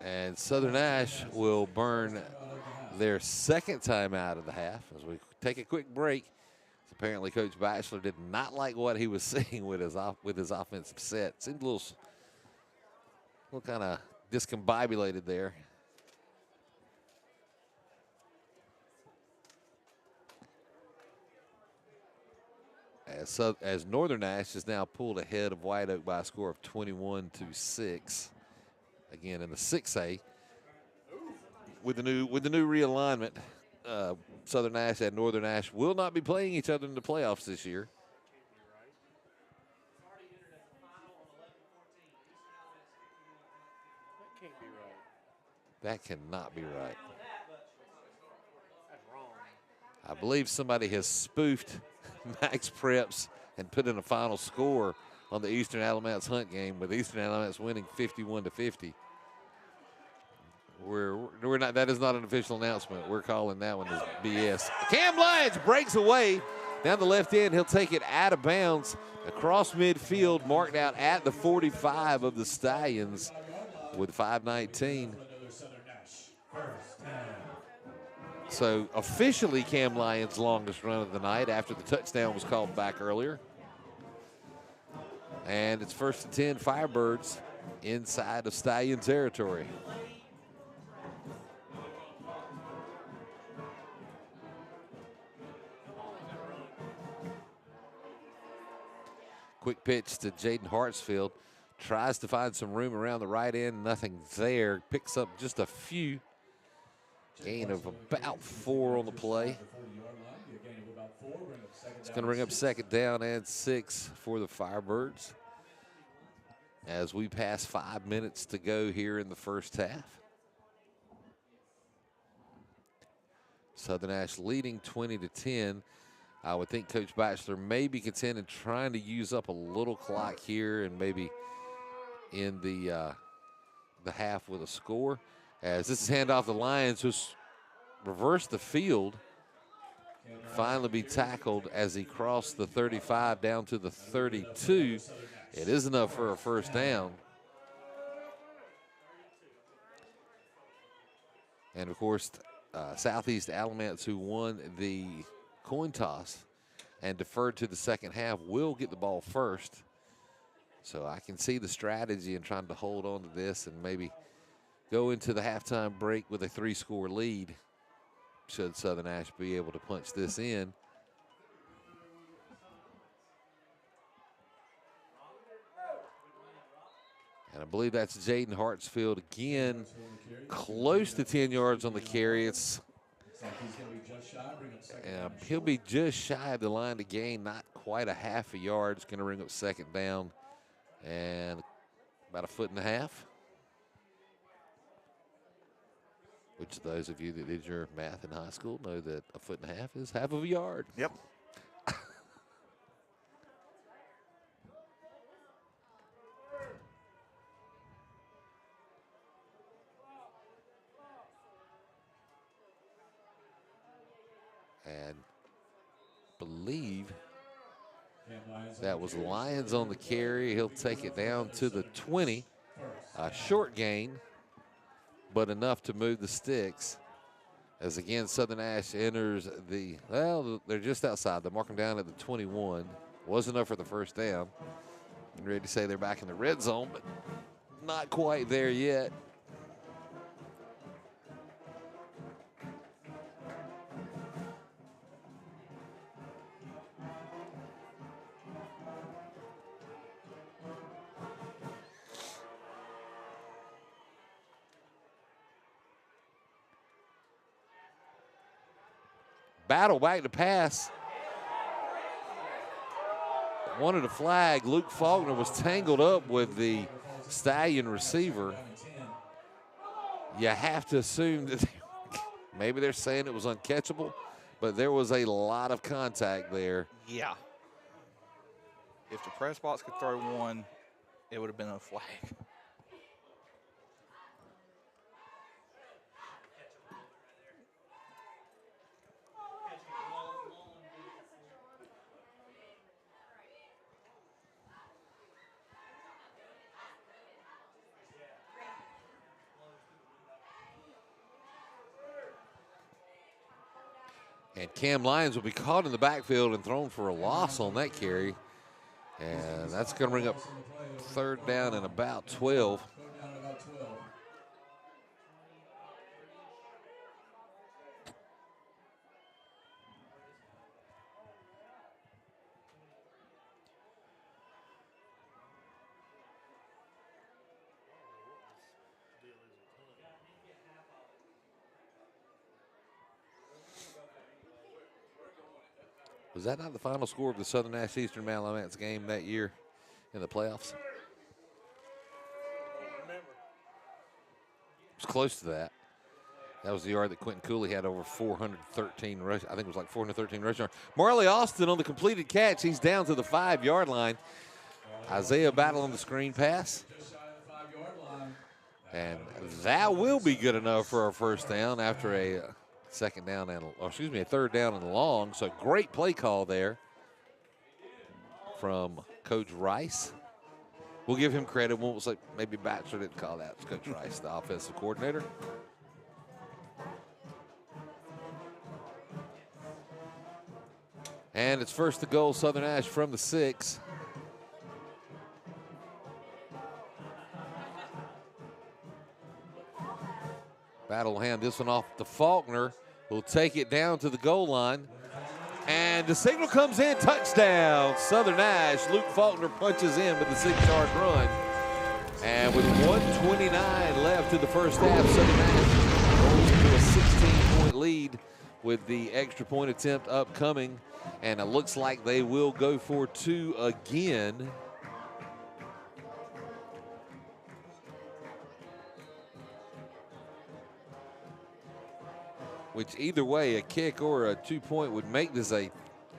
And Southern Nash will burn their 2nd time out of the half as we take a quick break. Apparently, Coach Batchelor did not like what he was seeing with his offensive set. Seemed a little kind of discombobulated there. As Northern Nash is now pulled ahead of White Oak by a score of 21-6. Again in the 6A, with the new realignment, Southern Nash and Northern Nash will not be playing each other in the playoffs this year. That can't be right. That cannot be right. That's wrong. I believe somebody has spoofed Max Preps and put in a final score on the Eastern Alamance Hunt game, with Eastern Alamance winning 51-50. We're not. That is not an official announcement. We're calling that one as BS. Cam Lyons breaks away down the left end. He'll take it out of bounds across midfield, marked out at the 45 of the Stallions with 5:19. So officially Cam Lyons' longest run of the night after the touchdown was called back earlier. And it's 1st and 10 Firebirds inside of Stallion territory. Quick pitch to Jaden Hartsfield. Tries to find some room around the right end. Nothing there. Picks up just a few. Gain of about 4 on the play. It's going to bring up 2nd down and 6 for the Firebirds as we pass 5 minutes to go here in the first half. Southern Nash leading 20-10. I would think Coach Batchelor may be content in trying to use up a little clock here and maybe in the half with a score. As this is handoff the Lions, who's reversed the field, finally be tackled as he crossed the 35 down to the 32. It is enough for a first down. And of course, Southeast Alamance, who won the coin toss and deferred to the second half, will get the ball first. So I can see the strategy in trying to hold on to this and maybe go into the halftime break with a 3-score lead, should Southern Nash be able to punch this in. And I believe that's Jaden Hartsfield again, close to 10 yards on the carry. He'll be just shy of the line to gain, not quite a half a yard. It's going to bring up second down and about 1.5 feet. Which those of you that did your math in high school know that 1.5 feet is half of a yard. Yep. And believe that was Lions on the carry. He'll take it down to the 20. A short gain, but enough to move the sticks. As again, Southern Nash enters the, well, they're just outside. They mark them down at the 21. Was enough for the first down. I'm ready to say they're back in the red zone, but not quite there yet. Battle back to pass. Wanted a flag. Luke Faulkner was tangled up with the Stallion receiver. You have to assume that maybe they're saying it was uncatchable, but there was a lot of contact there. Yeah. If the press box could throw one, it would have been a flag. And Cam Lyons will be caught in the backfield and thrown for a loss on that carry. And that's going to bring up third down and about 12. Was that not the final score of the Southern Nash Eastern Alamance game that year in the playoffs? It was close to that. That was the yard that Quentin Cooley had over 413 rush. I think it was like 413 rush yards. Marley Austin on the completed catch. He's down to the 5-yard line. Isaiah Battle on the screen pass. And that will be good enough for our first down after a a third down and long. So great play call there from Coach Rice. We'll give him credit. We'll say maybe Batchelor didn't call that. It's Coach Rice, the offensive coordinator. And it's first to goal, Southern Nash from the 6. Battle will hand this one off to Faulkner, who'll take it down to the goal line. And the signal comes in, touchdown, Southern Nash. Luke Faulkner punches in with the 6-yard run. And with 1:29 left in the first half, Southern Nash goes to a 16-point lead with the extra point attempt upcoming. And it looks like they will go for 2 again. which either way, a kick or a 2-point would make this a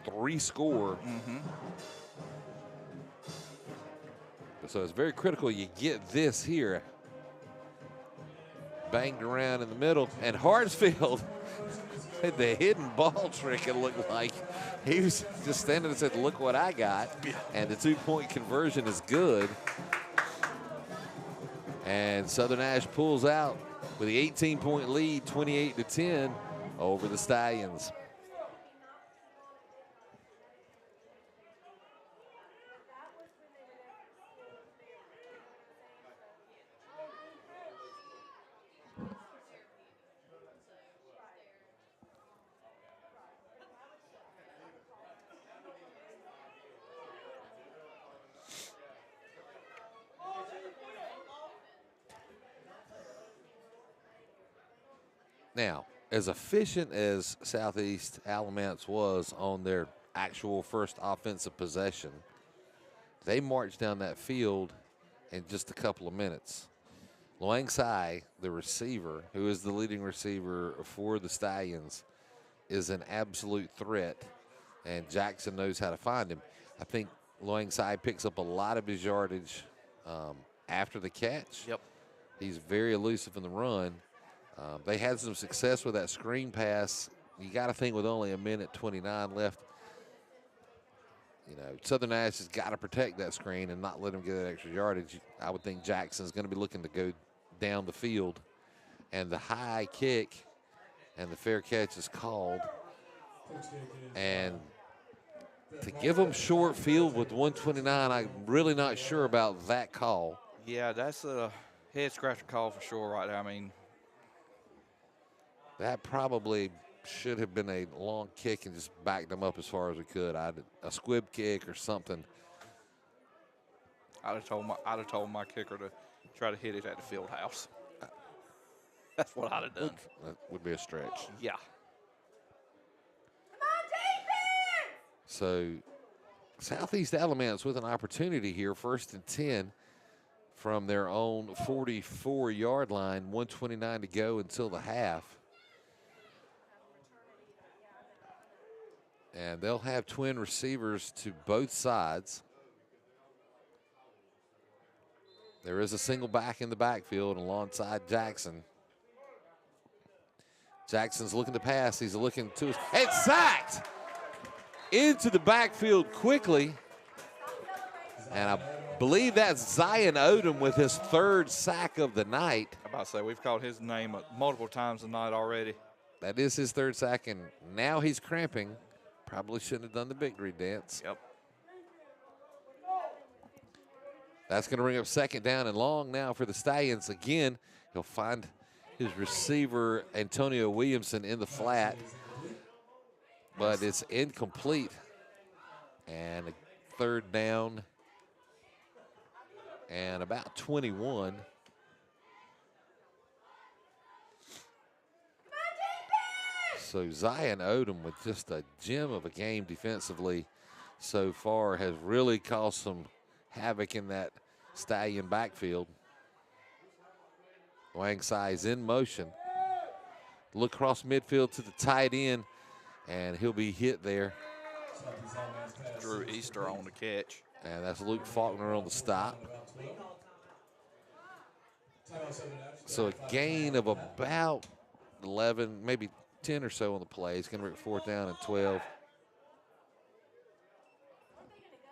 3-score. So it's very critical you get this here. Banged around in the middle, and Hartsfield had the hidden ball trick, it looked like. He was just standing and said, look what I got. And the 2-point conversion is good. And Southern Nash pulls out with the 18-point lead, 28-10 over the Stallions. Now, as efficient as Southeast Alamance was on their actual first offensive possession, they marched down that field in just a couple of minutes. Luang Sai, the receiver, who is the leading receiver for the Stallions, is an absolute threat, and Jackson knows how to find him. I think Luang Sai picks up a lot of his yardage after the catch. Yep. He's very elusive in the run. They had some success with that screen pass. You got to think with only 1:29 left, you know, Southern Nash has got to protect that screen and not let him get that extra yardage. I would think Jackson's going to be looking to go down the field, and the high kick and the fair catch is called. And to give them short field with 1:29, I'm really not sure about that call. Yeah, that's a head scratcher call for sure right there. I mean, that probably should have been a long kick and just backed them up as far as we could. A squib kick or something. I'd have told my kicker to try to hit it at the field house. That's what I'd have done. That would be a stretch. Yeah. Come on, defense! So Southeast Alamance with an opportunity here, 1st and 10 from their own 44-yard line, 1:29 to go until the half. And they'll have twin receivers to both sides. There is a single back in the backfield alongside Jackson. Jackson's looking to pass. He's looking to, and sacked into the backfield quickly. And I believe that's Zion Odom with his 3rd sack of the night. I'm about to say, we've called his name multiple times tonight already. That is his 3rd sack, and now he's cramping. Probably shouldn't have done the victory dance. Yep. That's going to bring up 2nd down and long now for the Stallions. Again, he'll find his receiver, Antonio Williamson, in the flat, but it's incomplete. And a 3rd down and about 21. So Zion Odom, with just a gem of a game defensively so far, has really caused some havoc in that Stallion backfield. Wang Sai is in motion. Look across midfield to the tight end, and he'll be hit there. Drew Easter on the catch. And that's Luke Faulkner on the stop. So a gain of about 11, maybe 10 or so on the play. It's going to bring 4th down and 12.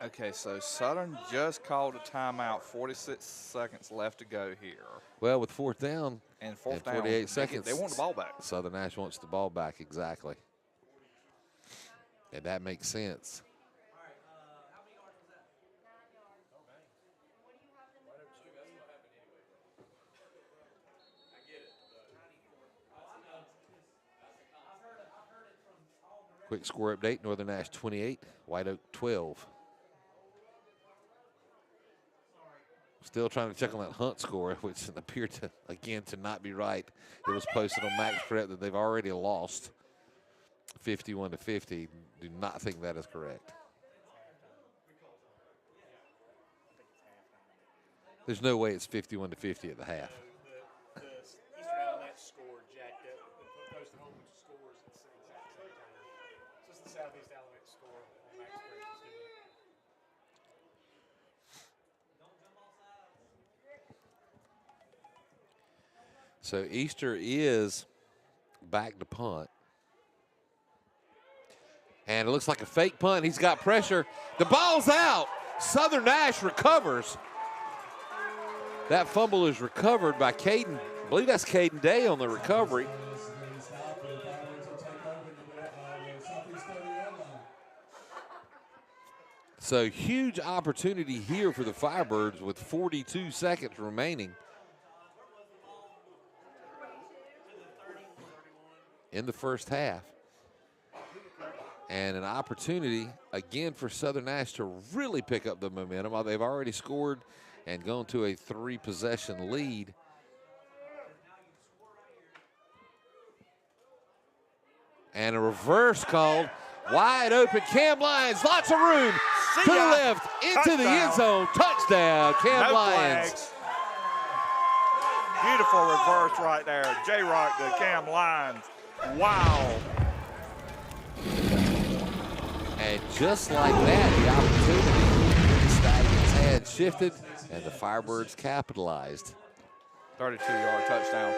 Okay, so Southern just called a timeout. 46 seconds left to go here. Well, with 4th down And 4th and down, 48 seconds, they want the ball back. Southern Nash wants the ball back, exactly. And that makes sense. Quick score update, Northern Nash 28, White Oak 12. Still trying to check on that Hunt score, which appeared to, again, to not be right. It was posted on Max Prep that they've already lost 51-50. Do not think that is correct. There's no way it's 51-50 at the half. The Eastern Alamance score jacked up. Posted home score. Southeast Alamance score on Max Bridges, didn't we? So Easter is back to punt. And it looks like a fake punt. He's got pressure. The ball's out. Southern Nash recovers. That fumble is recovered by Caden. I believe that's Caden Day on the recovery. So huge opportunity here for the Firebirds with 42 seconds remaining in the first half. And an opportunity, again, for Southern Nash to really pick up the momentum. They've already scored and gone to a 3-possession lead. And a reverse called. Wide open, Cam Lyons, lots of room. To the left, into the end zone. Touchdown, Cam Lyons. Flags. Beautiful reverse right there. J-Rock to Cam Lyons. Wow. And just like that, the opportunity the Stallions had shifted, and the Firebirds capitalized. 32-yard touchdown.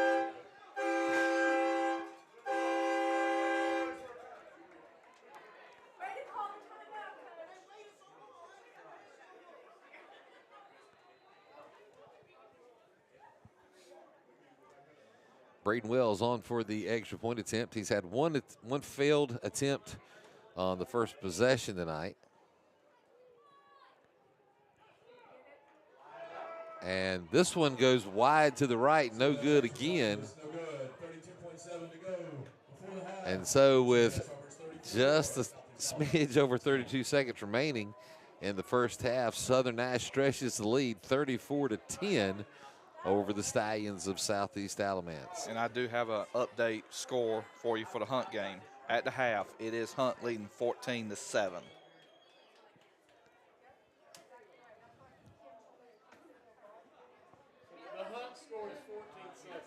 Braden Wells on for the extra point attempt. He's had one failed attempt on the first possession tonight. And this one goes wide to the right, no good again. And so with just a smidge over 32 seconds remaining in the first half, Southern Nash stretches the lead 34-10 over the Stallions of Southeast Alamance. And I do have an update score for you for the Hunt game. At the half, it is Hunt leading 14-7. The Hunt score is 14-7.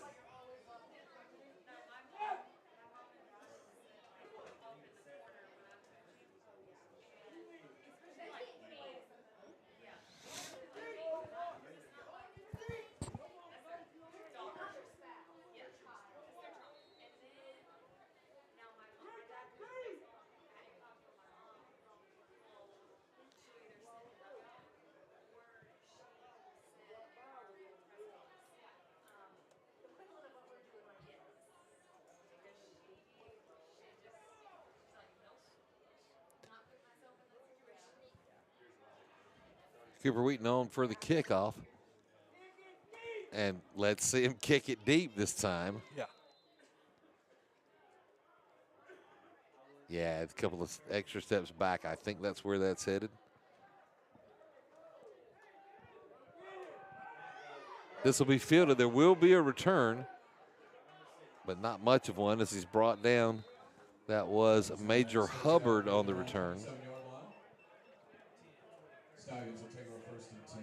Cooper Wheaton on for the kickoff. And let's see him kick it deep this time. Yeah. Yeah, it's a couple of extra steps back. I think that's where that's headed. This will be fielded. There will be a return, but not much of one as he's brought down. That was Major Hubbard on the return. Stallions will take over first and 10.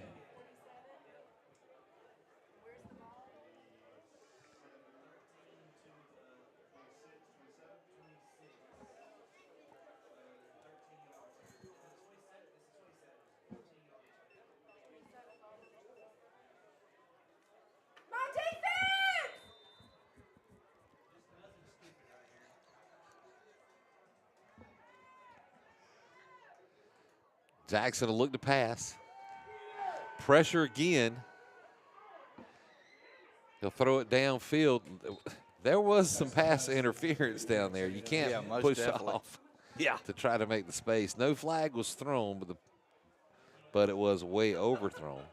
My defense! Jackson will look to pass. Pressure again. He'll throw it downfield. There was some pass interference down there. You can't most push definitely. off Yeah. to try to make the space. No flag was thrown, but it was way overthrown.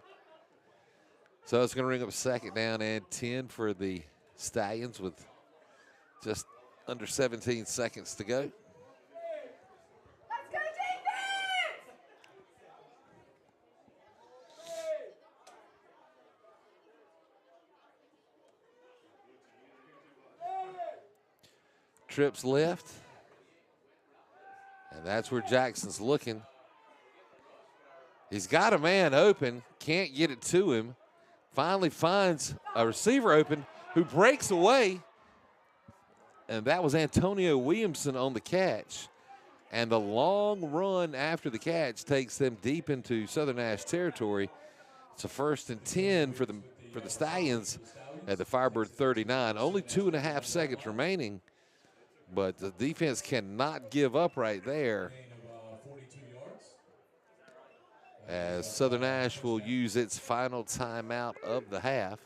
So it's going to ring up second down and 10 for the Stallions with just under 17 seconds to go. Let's go defense! Trips left. And that's where Jackson's looking. He's got a man open, can't get it to him. Finally finds a receiver open who breaks away. And that was Antonio Williamson on the catch. And the long run after the catch takes them deep into Southern Nash territory. It's a 1st and 10 for the Stallions at the Firebird 39. Only 2.5 seconds remaining, but the defense cannot give up right there, as Southern Nash will use its final timeout of the half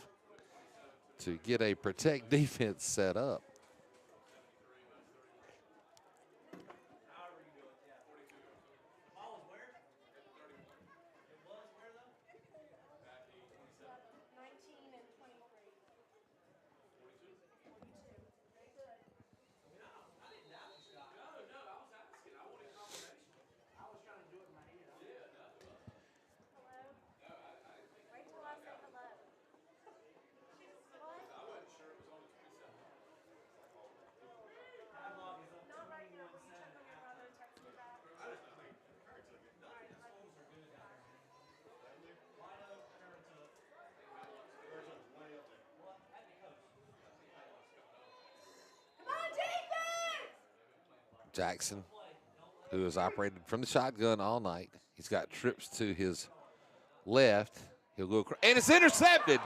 to get a protect defense set up. Jackson, who has operated from the shotgun all night. He's got trips to his left. He'll go across, and it's intercepted.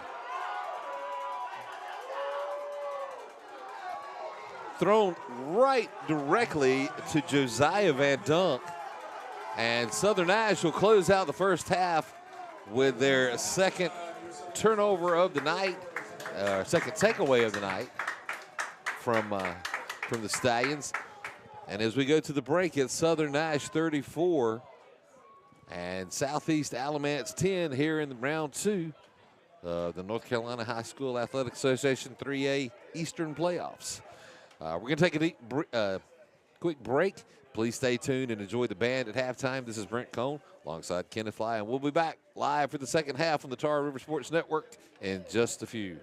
Thrown right directly to Josiah Van Dunk. And Southern Nash will close out the first half with their second turnover of the night, second takeaway of the night from the Stallions. And as we go to the break, it's Southern Nash 34 and Southeast Alamance 10 here in the round 2 of the North Carolina High School Athletic Association 3A Eastern Playoffs. We're going to take a quick break. Please stay tuned and enjoy the band at halftime. This is Brent Cone alongside Kenneth Fly, and we'll be back live for the second half on the Tar River Sports Network in just a few.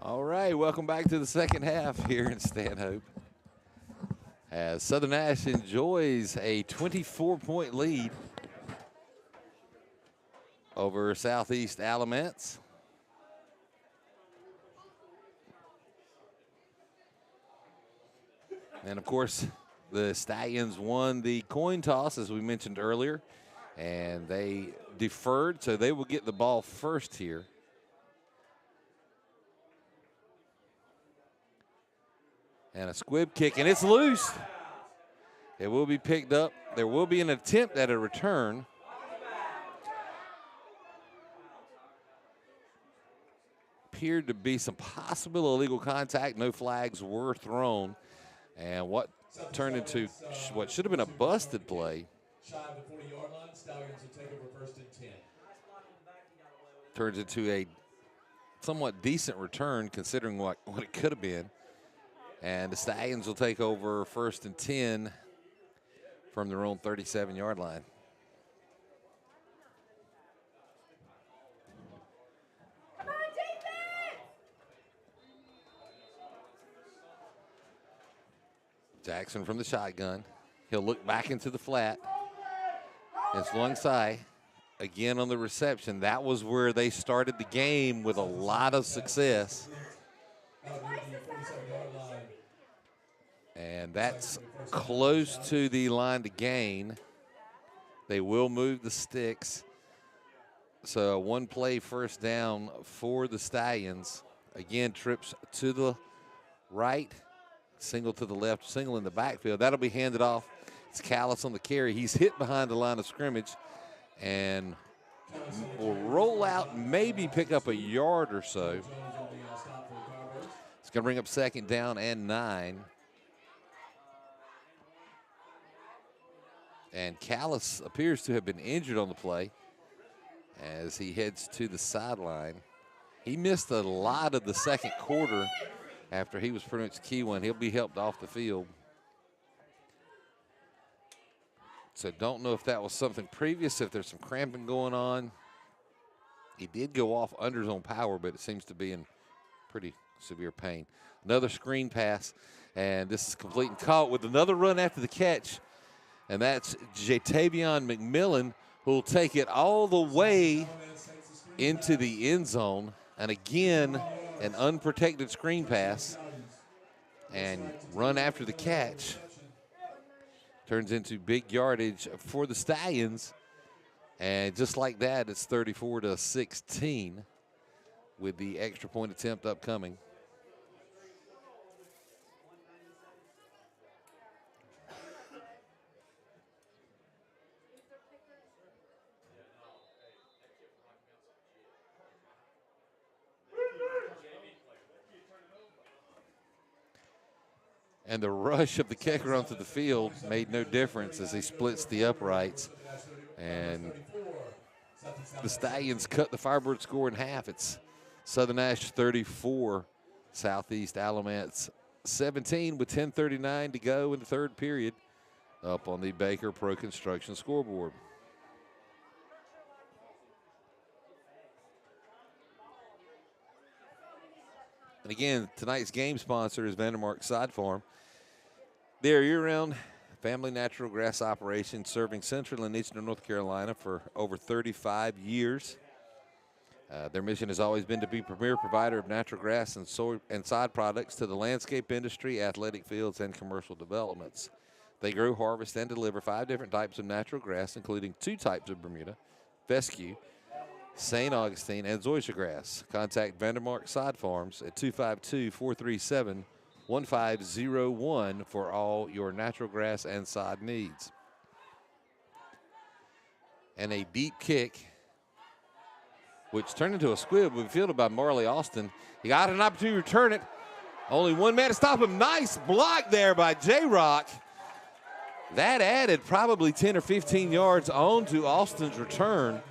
All right, welcome back to the second half here in Stanhope. As Southern Nash enjoys a 24-point lead over Southeast Alamance. And of course, the Stallions won the coin toss, as we mentioned earlier, and they deferred, so they will get the ball first here. And a squib kick, and it's loose. It will be picked up. There will be an attempt at a return. Appeared to be some possible illegal contact. No flags were thrown. And what turned into what should have been a busted play. Shy of the 40-yard line, Stallions will take over first and 10. Turns into a somewhat decent return considering what it could have been. And the Stallions will take over first and 10 from their own 37-yard line. Come on, defense! Jackson from the shotgun. He'll look back into the flat. It's Lungsai again on the reception. That was where they started the game with a lot of success. And that's close to the line to gain. They will move the sticks. So a one-play first down for the Stallions. Again, trips to the right, single to the left, single in the backfield. That'll be handed off. It's Callis on the carry. He's hit behind the line of scrimmage and will roll out, maybe pick up a yard or so. It's going to bring up second down and 9. And Callis appears to have been injured on the play as he heads to the sideline. He missed a lot of the second quarter after he was pretty much key one. He'll be helped off the field. So don't know if that was something previous, if there's some cramping going on. He did go off under his own power, but it seems to be in pretty severe pain. Another screen pass, and this is complete and caught with another run after the catch. And that's Jatavion McMillan, who will take it all the way into the end zone. And again, an unprotected screen pass and run after the catch. Turns into big yardage for the Stallions. And just like that, it's 34-16 with the extra point attempt upcoming. And the rush of the kicker onto the field made no difference as he splits the uprights. And the Stallions cut the Firebird score in half. It's Southern Nash 34, Southeast Alamance 17 with 10:39 to go in the third period up on the Baker Pro Construction scoreboard. And again, tonight's game sponsor is Vandermark Side Farm. They're a year-round family natural grass operation serving central and eastern North Carolina for over 35 years. Their mission has always been to be premier provider of natural grass and side products to the landscape industry, athletic fields, and commercial developments. They grow, harvest, and deliver 5 different types of natural grass, including 2 types of Bermuda, fescue, St. Augustine, and zoysia grass. Contact Vandermark Side Farms at 252-437-1501 for all your natural grass and sod needs. And a deep kick, which turned into a squib, was fielded by Marley Austin. He got an opportunity to return it. Only one man to stop him. Nice block there by J-Rock. That added probably 10 or 15 yards on to Austin's return.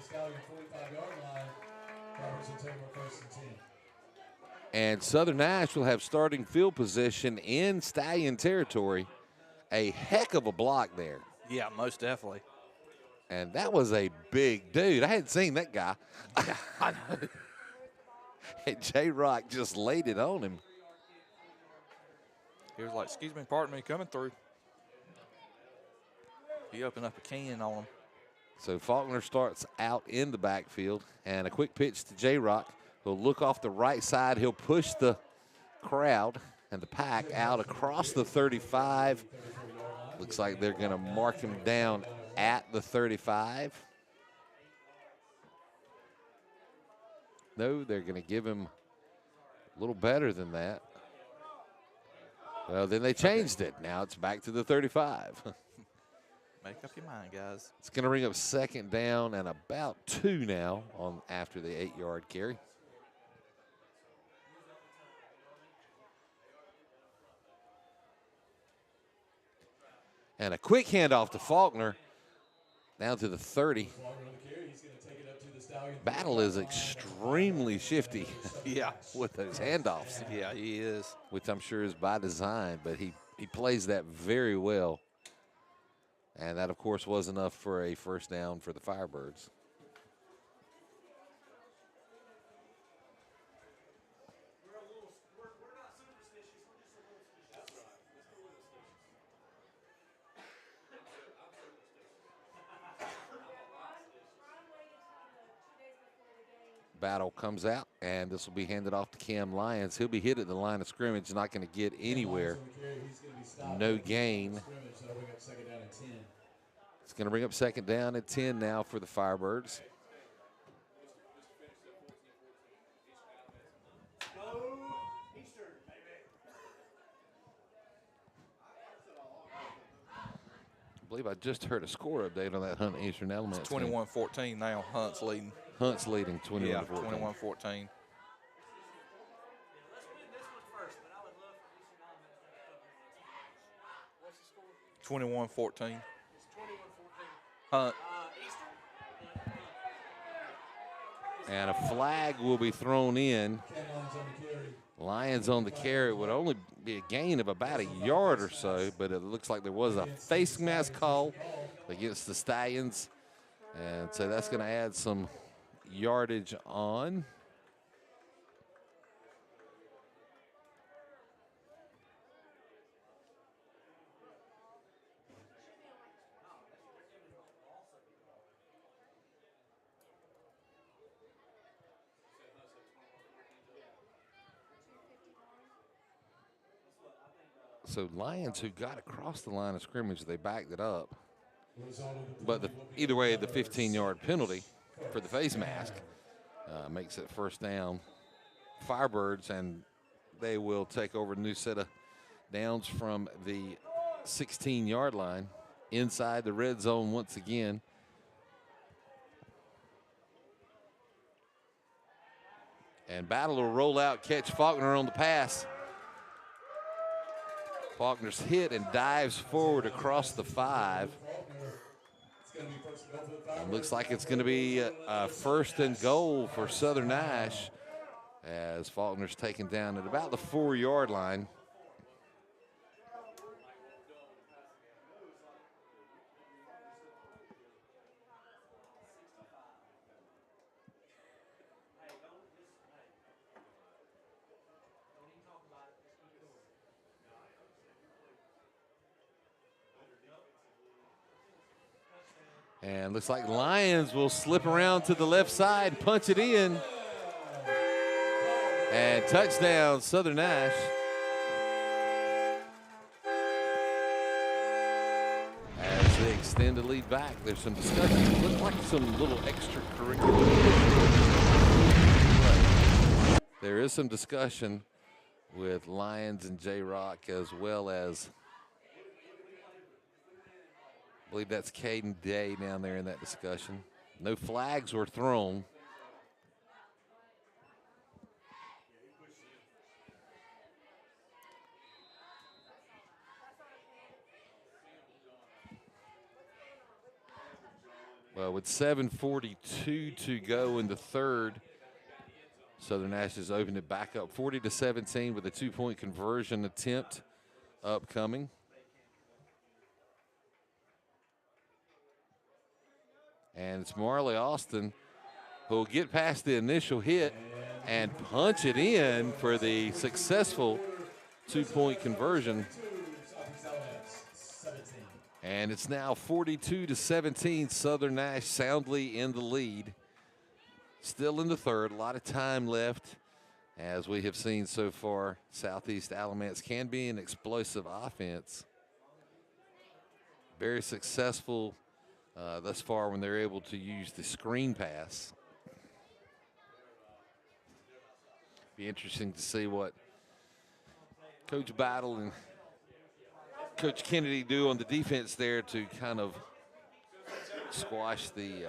And Southern Nash will have starting field position in Stallion territory. A heck of a block there. Yeah, most definitely. And that was a big dude. I hadn't seen that guy. I know. And J-Rock just laid it on him. He was like, excuse me, pardon me, coming through. He opened up a can on him. So Faulkner starts out in the backfield, and a quick pitch to J-Rock. He'll look off the right side. He'll push the crowd and the pack out across the 35. Looks like they're going to mark him down at the 35. No, they're going to give him a little better than that. Well, then they changed it. Now it's back to the 35. Make up your mind, guys. It's going to bring up second down and about 2 now on after the 8-yard carry. And a quick handoff to Faulkner down to the 30. Battle is extremely shifty Yeah. with those handoffs, Yeah, he is. which I'm sure is by design, but he plays that very well. And that, of course, was enough for a first down for the Firebirds. Battle comes out, and this will be handed off to Cam Lyons. He'll be hit at the line of scrimmage, not going to get anywhere. No gain. It's going to bring up second down at 10 now for the Firebirds. I believe I just heard a score update on that Hunt Eastern Alamance. It's 21-14 now. Hunt's leading. Hunt's leading 21-14. Yeah, 21-14. 21-14. Hunt. And a flag will be thrown in. Lions on the carry. It would only be a gain of about a yard or so, but it looks like there was a face mask call against the Stallions. And so that's going to add some yardage on. So Lions, who got across the line of scrimmage, they backed it up. But either way, the 15-yard penalty for the face mask makes it first down. Firebirds, and they will take over a new set of downs from the 16-yard line inside the red zone once again. And Battle will roll out, catch Faulkner on the pass. Faulkner's hit and dives forward across the 5. And looks like it's going to be a first and goal for Southern Nash as Faulkner's taken down at about the 4-yard line. And looks like Lions will slip around to the left side and punch it in. And touchdown, Southern Nash. As they extend the lead back, there's some discussion. Looks like some little extracurricular. There is some discussion with Lions and J-Rock, as well as I believe that's Caden Day down there in that discussion. No flags were thrown. Well, with 7:42 to go in the third, Southern Nash has opened it back up 40-17 with a 2-point conversion attempt upcoming. And it's Marley Austin who will get past the initial hit and punch it in for the successful two-point conversion. Southeast Alamance 17. And it's now 42-17. Southern Nash soundly in the lead. Still in the third. A lot of time left. As we have seen so far, Southeast Alamance can be an explosive offense. Very successful thus far when they're able to use the screen pass. Be interesting to see what Coach Battle and Coach Kennedy do on the defense there to kind of squash the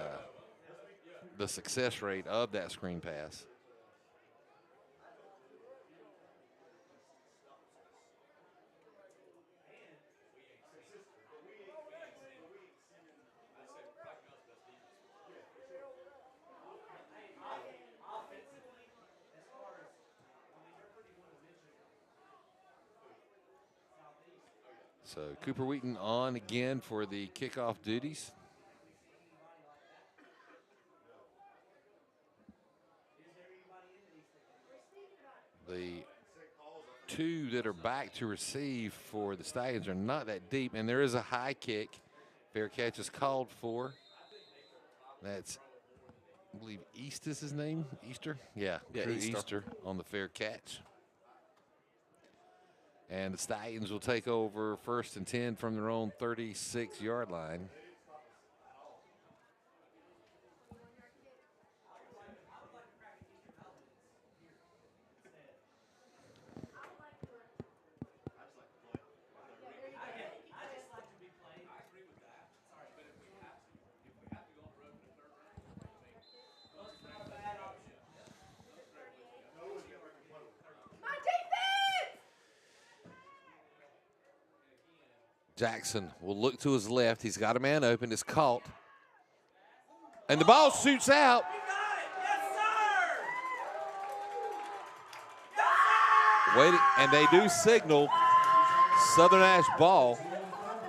success rate of that screen pass. So Cooper Wheaton on again for the kickoff duties. The two that are back to receive for the Stallions are not that deep, and there is a high kick. Fair catch is called for. That's, I believe, East is his name. Easter? Yeah, Easter on the fair catch. And the Stallions will take over 1st and 10 from their own 36-yard line. Jackson will look to his left. He's got a man open. It's caught. And the ball shoots out. Waiting, and they do signal Southern Nash ball.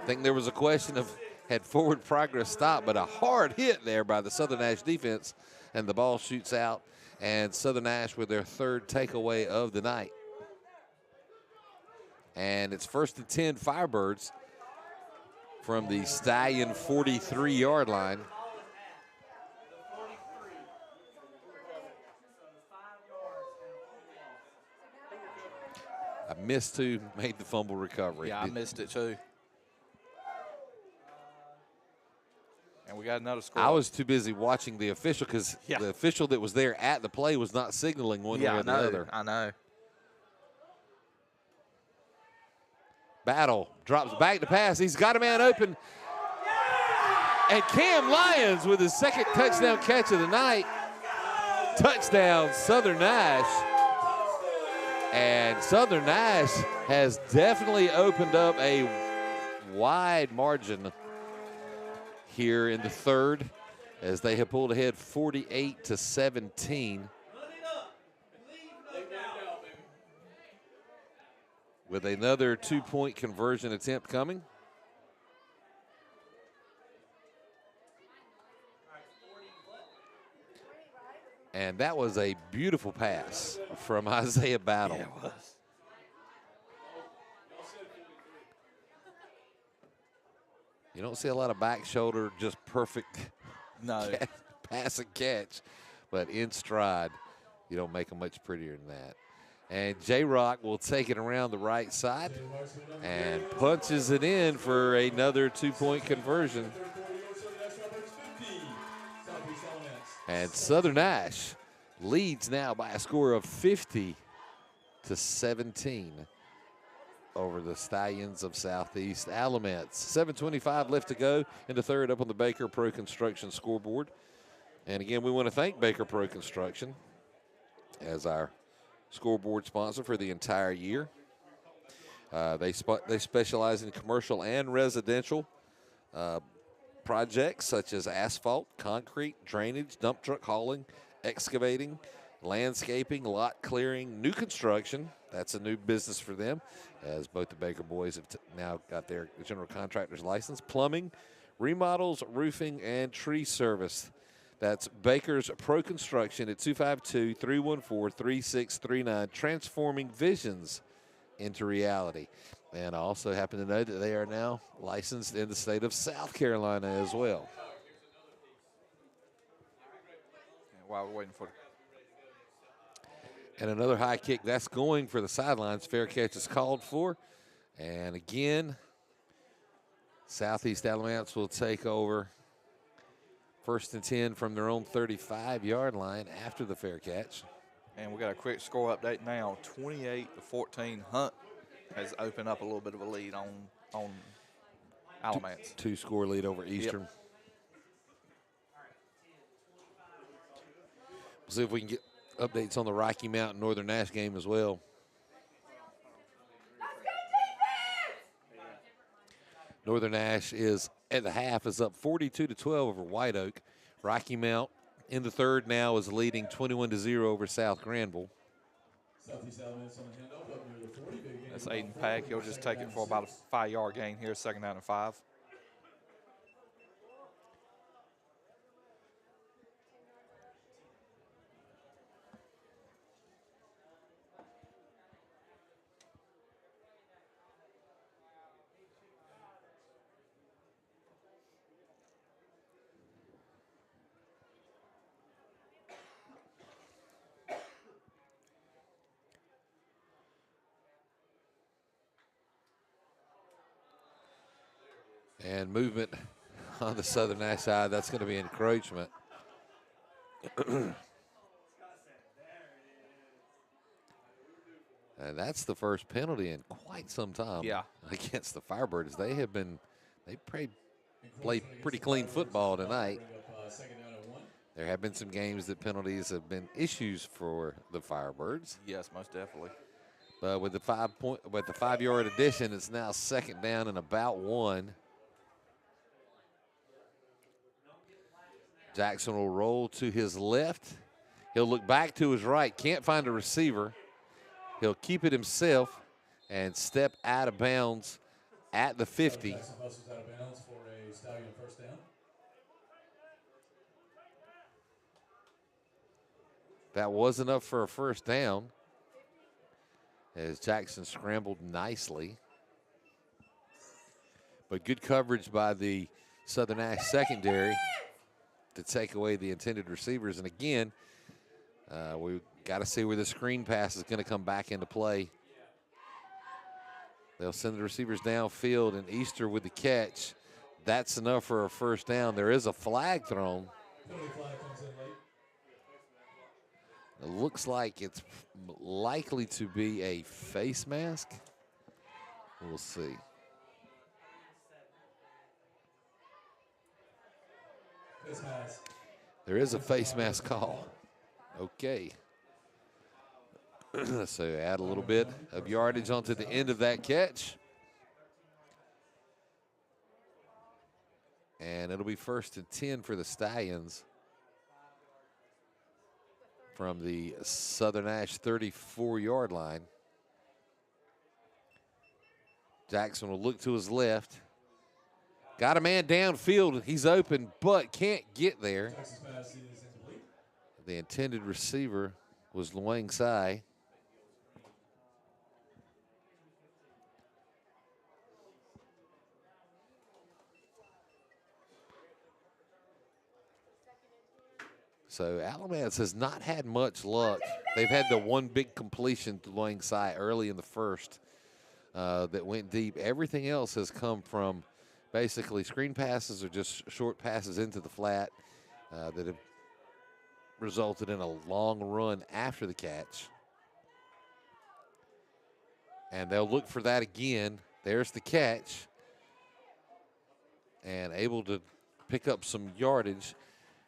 I think there was a question of had forward progress stopped, but a hard hit there by the Southern Nash defense, and the ball shoots out. And Southern Nash with their 3rd takeaway of the night. And it's 1st and 10 Firebirds from the Stallion 43-yard line. I missed who made the fumble recovery. Yeah, I missed it too. And we got another score. I was too busy watching the official because the official that was there at the play was not signaling one way or the other. I know. Battle drops back to pass. He's got a man open. And Cam Lyons with his 2nd touchdown catch of the night. Touchdown, Southern Nash. And Southern Nash has definitely opened up a wide margin here in the 3rd as they have pulled ahead 48-17. With another 2-point conversion attempt coming. And that was a beautiful pass from Isaiah Battle. Yeah, it was. You don't see a lot of back shoulder, just perfect pass and catch. But in stride, you don't make them much prettier than that. And J-Rock will take it around the right side and punches it in for another 2-point conversion. And Southern Nash leads now by a score of 50-17 over the Stallions of Southeast Alamance. 7:25 left to go in the 3rd up on the Baker Pro Construction scoreboard. And again, we want to thank Baker Pro Construction as our scoreboard sponsor for the entire year. They specialize in commercial and residential projects such as asphalt, concrete, drainage, dump truck hauling, excavating, landscaping, lot clearing, new construction. That's a new business for them, as both the Baker boys have now got their general contractor's license. Plumbing, remodels, roofing, and tree service. That's Baker's Pro Construction at 252-314-3639, transforming visions into reality. And I also happen to know that they are now licensed in the state of South Carolina as well. And while we're waiting for And another high kick that's going for the sidelines. Fair catch is called for. And again, Southeast Alamance will take over 1st and 10 from their own 35-yard line after the fair catch. And we got a quick score update now. 28-14. Hunt has opened up a little bit of a lead on Alamance. 2-score lead over Eastern. Yep. We'll see if we can get updates on the Rocky Mountain Northern Nash game as well. Northern Nash is at the half is up 42-12 over White Oak. Rocky Mount in the third now is leading 21-0 over South Granville. Southeast Alamance on the handoff up near the 40. Big gain. That's Aiden Pack. He'll just take it for about a 5-yard gain here, 2nd down and 5. And movement on the Southern Nash side, that's going to be encroachment. And that's the first penalty in quite some time against the Firebirds. They played pretty clean football tonight. There have been some games that penalties have been issues for the Firebirds. Yes, most definitely. But with the 5-yard addition, it's now 2nd down and about 1. Jackson will roll to his left. He'll look back to his right. Can't find a receiver. He'll keep it himself and step out of bounds at the 50. Jackson hustles out of bounds for a Stallion 1st down. That was enough for a 1st down as Jackson scrambled nicely. But good coverage by the Southern Nash secondary to take away the intended receivers. And again, we've got to see where the screen pass is going to come back into play. They'll send the receivers downfield, and Easter with the catch. That's enough for a 1st down. There is a flag thrown. Penalty flag comes in late. It looks like it's likely to be a face mask. We'll see. Face mask. There is a face mask call. Okay. So add a little bit of yardage onto the end of that catch. And it'll be 1st and 10 for the Stallions from the Southern Nash 34-yard line. Jackson will look to his left. Got a man downfield. He's open, but can't get there. Jackson's pass is incomplete. The intended receiver was Luang Sai. So Alamance has not had much luck. They've had the one big completion to Luang Sai early in the first that went deep. Everything else has come from basically screen passes or just short passes into the flat that have resulted in a long run after the catch. And they'll look for that again. There's the catch. And able to pick up some yardage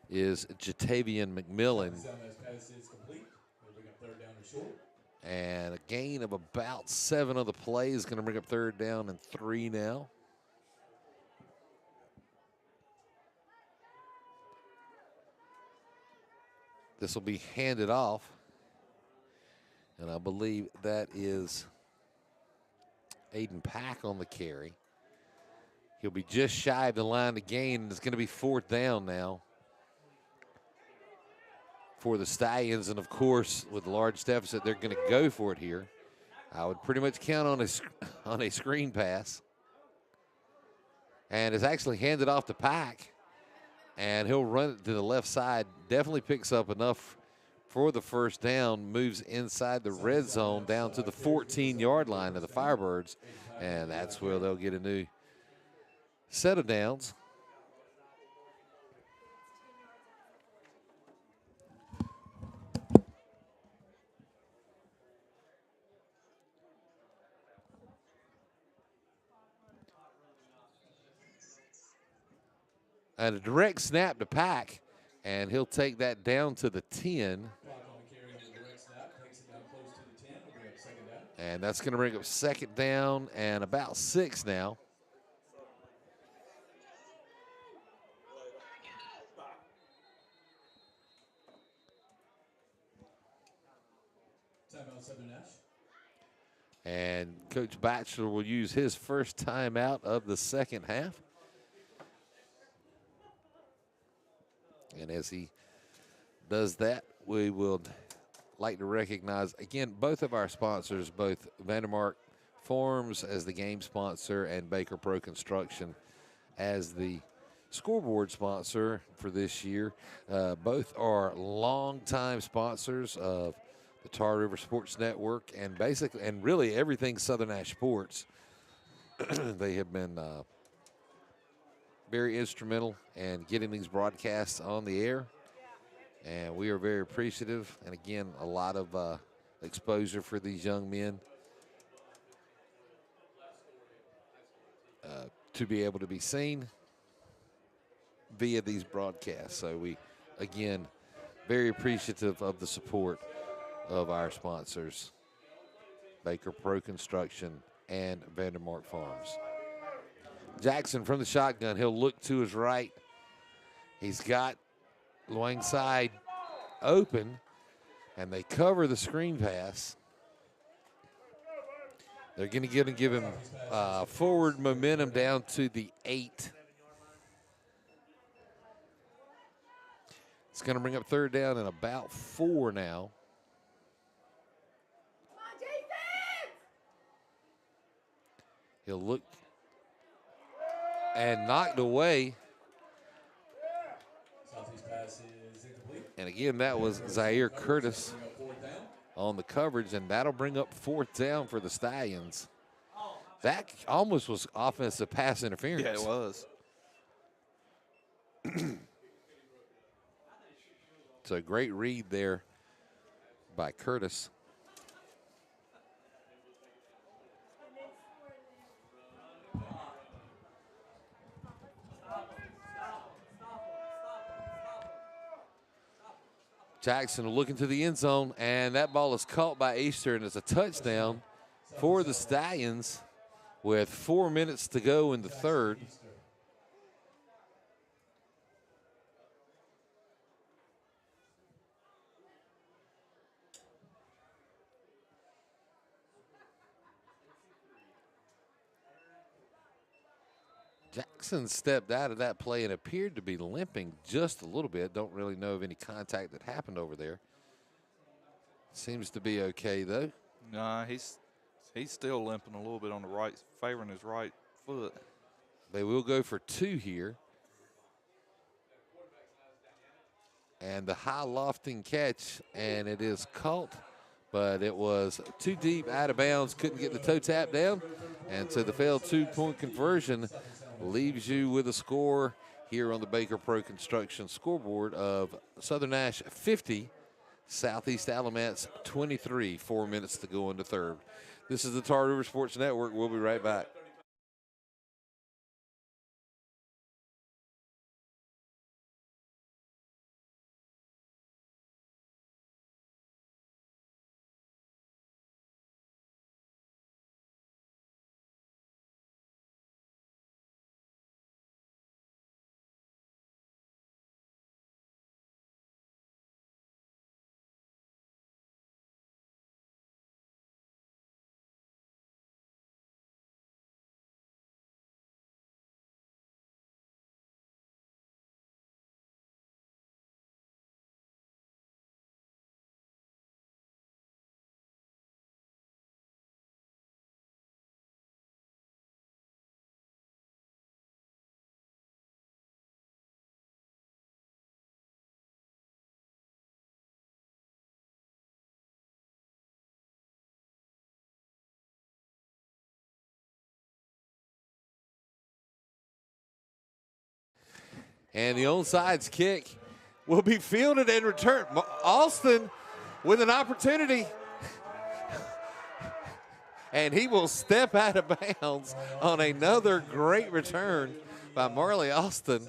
is Jatavian McMillan. Pass is complete. They'll bring up 3rd down and short. And a gain of about 7 on the play is going to bring up 3rd down and 3 now. This will be handed off. And I believe that is Aiden Pack on the carry. He'll be just shy of the line to gain, and it's going to be 4th down now. for the Stallions. And, of course, with a large deficit, they're going to go for it here. I would pretty much count on a screen pass. And it's actually handed off to Pack. And he'll run it to the left side. Definitely picks up enough for the first down. Moves inside the red zone down to the 14-yard line of the Firebirds. And that's where they'll get a new set of downs. And a direct snap to Pack, and he'll take that down to the 10. And that's going to bring up second down and about 6 now. Timeout Southern Nash. And Coach Batchelor will use his first timeout of the second half. And as he does that, we will like to recognize, again, both of our sponsors, both Vandermark Farms as the game sponsor and Baker Pro Construction as the scoreboard sponsor for this year. Both are longtime sponsors of the Tar River Sports Network and basically, and really everything Southern Nash Sports. They have been very instrumental in getting these broadcasts on the air, and we are very appreciative. And again, a lot of exposure for these young men to be able to be seen via these broadcasts. So we, again, very appreciative of the support of our sponsors, Baker Pro Construction and Vandermark Farms. Jackson from the shotgun. He'll look to his right. He's got Luang side open, and they cover the screen pass. They're going to give him forward momentum down to the 8. It's going to bring up third down and about 4 now. He'll look and knocked away. Southeast pass is incomplete. And again, that was Zaire Curtis on the coverage, and that'll bring up 4th down for the Stallions. That almost was offensive pass interference. Yeah, it was. So great read there by Curtis. Jackson looking to the end zone, and that ball is caught by Easter, and it's a touchdown for the Stallions with 4 minutes to go in the third. Jackson stepped out of that play and appeared to be limping just a little bit. Don't really know of any contact that happened over there. Seems to be okay, though. Nah, he's still limping a little bit on the right, favoring his right foot. They will go for 2 here. And the high lofting catch, and it is caught, but it was too deep, out of bounds, couldn't get the toe tap down. And so the failed 2-point conversion leaves you with a score here on the Baker Pro Construction scoreboard of Southern Nash 50, Southeast Alamance 23, 4 minutes to go in the third. This is the Tar River Sports Network. We'll be right back. And the onside kick will be fielded and returned. Alston with an opportunity. And he will step out of bounds on another great return by Marley Alston.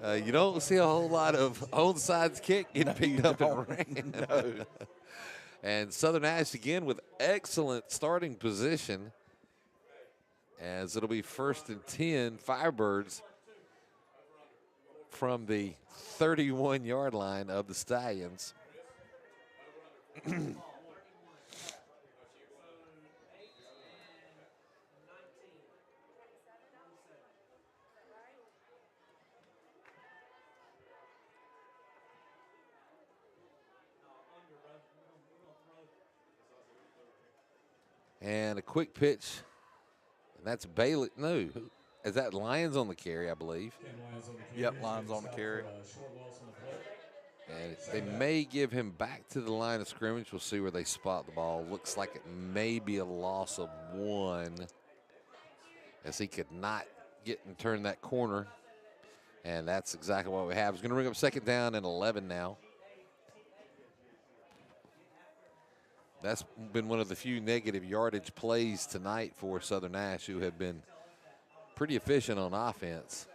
You don't see a whole lot of onside kick getting picked up and ran. No. And Southern Nash again with excellent starting position, as it'll be 1st and 10 Firebirds from the 31-yard line of the Stallions. And a quick pitch, and that's Bailey. No, is that Lions on the carry, I believe. Yep, Lions on the carry. And they may give him back to the line of scrimmage. We'll see where they spot the ball. Looks like it may be a loss of 1, as he could not get and turn that corner. And that's exactly what we have. He's going to bring up 2nd down and 11 now. That's been one of the few negative yardage plays tonight for Southern Nash, who have been pretty efficient on offense.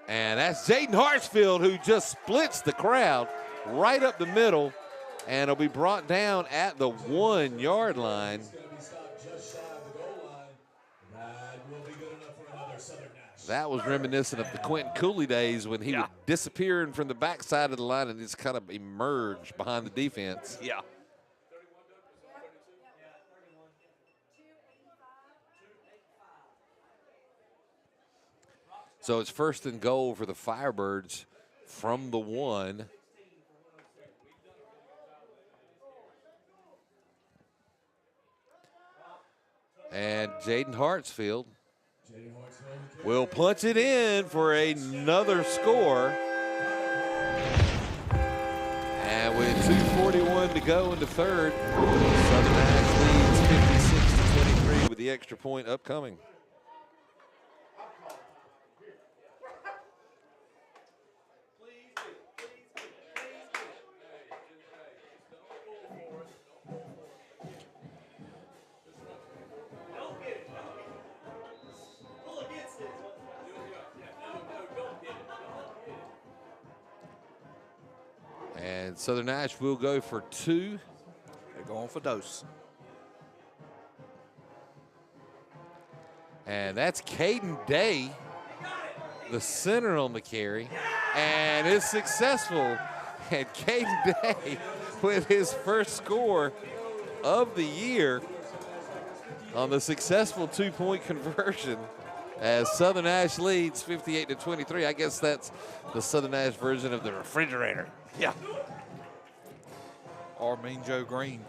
And that's Jaden Hartsfield, who just splits the crowd right up the middle, and will be brought down at the 1-yard line. That was reminiscent of the Quentin Cooley days when he would disappear from the backside of the line and just kind of emerge behind the defense. Yeah. So it's 1st and goal for the Firebirds from the 1. And Jaden Hartsfield will punch it in for another score. And with 2:41 to go in the 3rd, Southern Nash leads 56-23 with the extra point upcoming. And Southern Nash will go for 2. They're going for dose. And that's Caden Day, the center on the carry. And it's successful. And Caden Day with his first score of the year on the successful 2-point conversion, as Southern Nash leads 58-23. I guess that's the Southern Nash version of the refrigerator. Yeah. Or Mean Joe Green.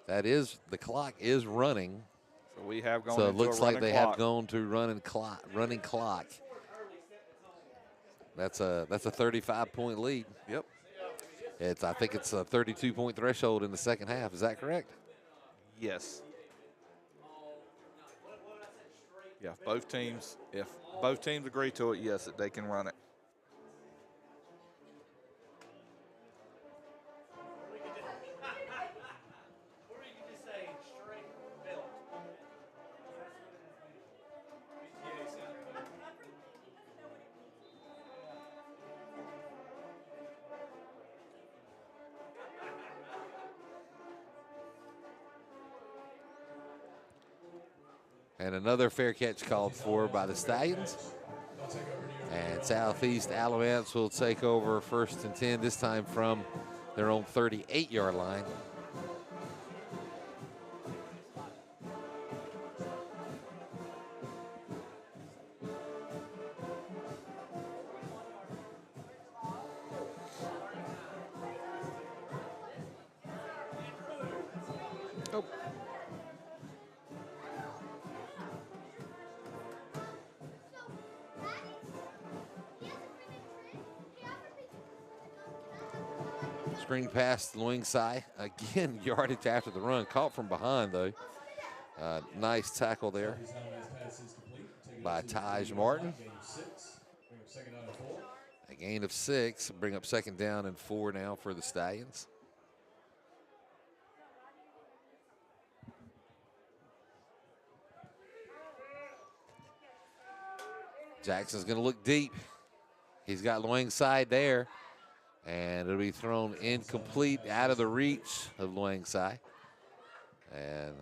That is, the clock is running. So we have gone So it into looks a like running they clock. have gone to running clock. That's a 35-point lead. Yep. I think it's a 32-point threshold in the second half. Is that correct? Yes. Yeah, both teams, if both teams agree to it, yes, that they can run it. And another fair catch called for by the Stallions. And Southeast Alamance will take over 1st and 10, this time from their own 38-yard line. Screen pass to Luingsai. Again, yardage after the run. Caught from behind, though. Nice tackle there Southeast Alamance pass is complete. Take it by up to the Taj 3-yard Martin. line, gain of 6. Bring up second down and 4. A gain of 6. Bring up second down and 4 now for the Stallions. Jackson's going to look deep. He's got Luingsai there. And it'll be thrown incomplete, out of the reach of Luingsai. And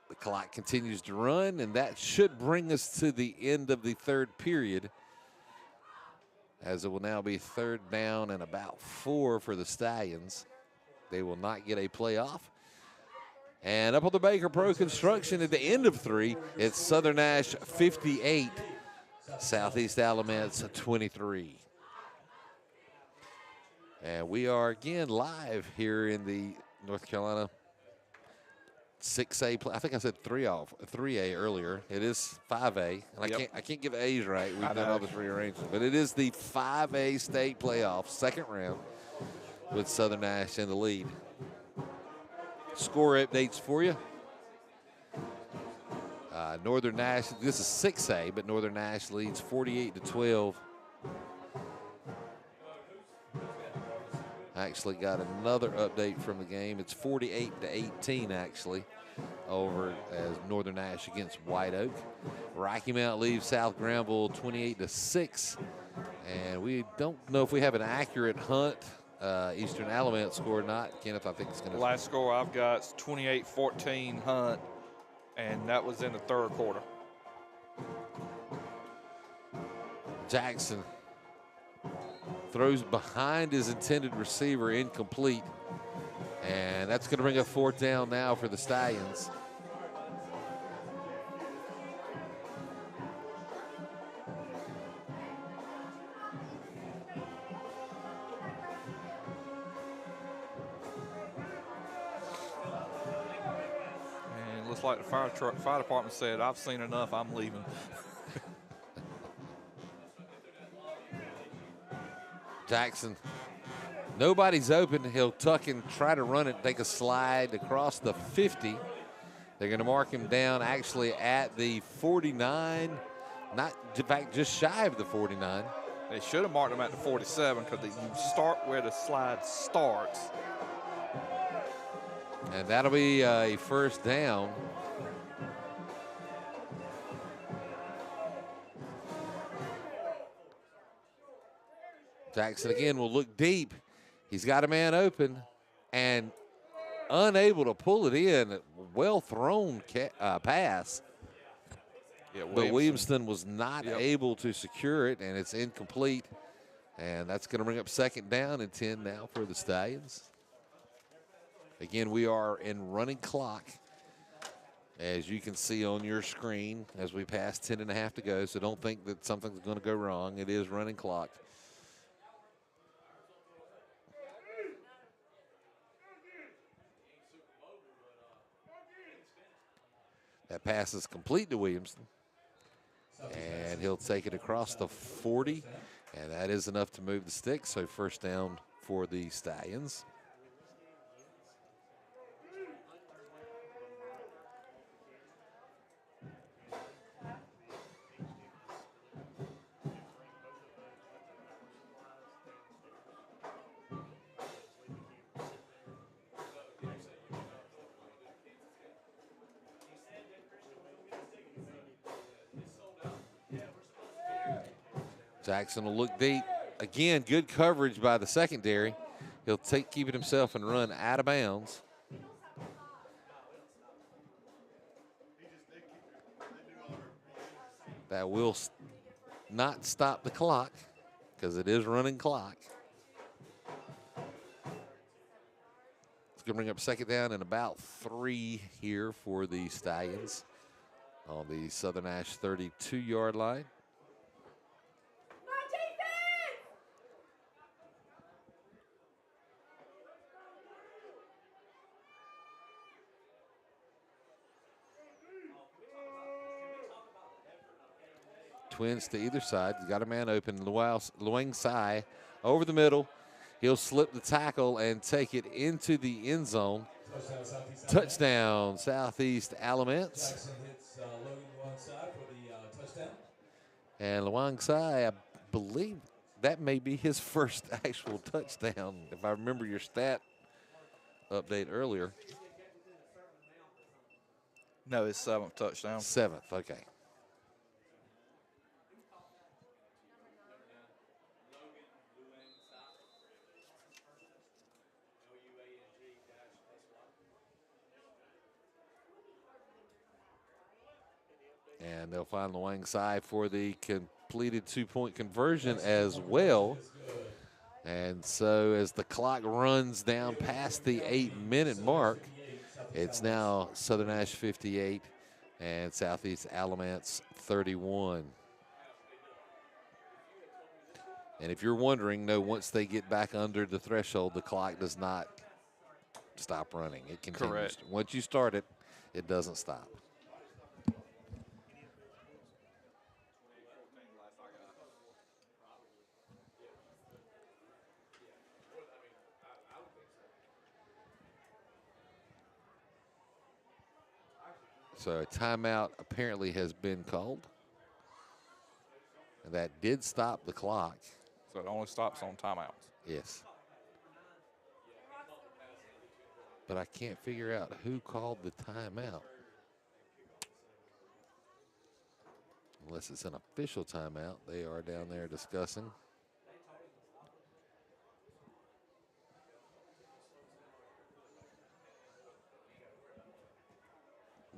the clock continues to run, and that should bring us to the end of the third period, as it will now be third down and about 4 for the Stallions. They will not get a playoff. And up on the Baker Pro Construction at the end of 3, it's Southern Nash 58, Southeast Alamance 23. And we are again live here in the North Carolina 6A. I think I said 3A earlier. It is 5A, and Yep. I can't get the A's right. We've done all this rearrangement, but it is the 5A state playoff, second round, with Southern Nash in the lead. Score updates for you. Northern Nash. This is 6A, but Northern Nash leads 48-12. Actually got another update from the game. It's 48-18 actually over as Northern Nash against White Oak. Rocky Mount leaves South Granville 28-6. And we don't know if we have an accurate Hunt Eastern Alamance score or not. Kenneth, I think it's going to. The last score I've got is 28-14 Hunt, and that was in the third quarter. Jackson throws behind his intended receiver, incomplete. And that's going to bring a fourth down now for the Stallions. And it looks like the fire department said, "I've seen enough, I'm leaving." Jackson, nobody's open. He'll tuck and try to run it, take a slide across the 50. They're going to mark him down actually at the 49, not, in fact, just shy of the 49. They should have marked him at the 47 because you start where the slide starts. And that'll be a first down. Jackson again will look deep. He's got a man open and unable to pull it in. Well thrown pass. Yeah, But Williamston was not able to secure it, and it's incomplete. And that's going to bring up second down and 10 now for the Stallions. Again, we are in running clock, as you can see on your screen, as we pass 10 and a half to go. So don't think that something's going to go wrong. It is running clock. That pass is complete to Williamson. And he'll take it across the 40. And that is enough to move the sticks. So first down for the Stallions. Jackson will look deep. Again, good coverage by the secondary. He'll keep it himself and run out of bounds. That will not stop the clock because it is running clock. It's going to bring up second down and about 3 here for the Stallions on the Southern Nash 32-yard line. Twins to either side. He's got a man open. Luingsai over the middle. He'll slip the tackle and take it into the end zone. Touchdown, Southeast Alamance. Jackson hits Logan alongside for the touchdown. And Luang Sai, I believe that may be his first actual touchdown, if I remember your stat update earlier. No, his 7th touchdown. 7th, okay. And they'll find Luang Sai for the completed 2-point conversion as well. And so as the clock runs down past the 8-minute mark, it's now Southern Nash 58 and Southeast Alamance 31. And if you're wondering, no, once they get back under the threshold, the clock does not stop running. It continues. Correct. Once you start it, it doesn't stop. So a timeout apparently has been called. And that did stop the clock. So it only stops on timeouts. Yes. But I can't figure out who called the timeout. Unless it's an official timeout. They are down there discussing.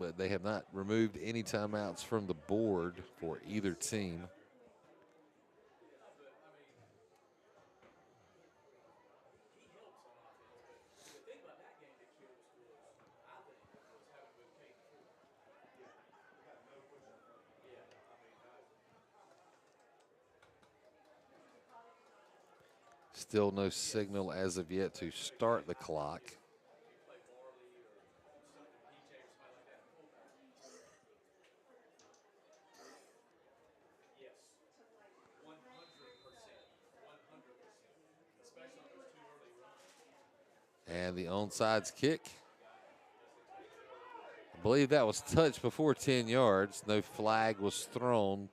But they have not removed any timeouts from the board for either team. Still no signal as of yet to start the clock. And the onside kick. I believe that was touched before 10 yards. No flag was thrown.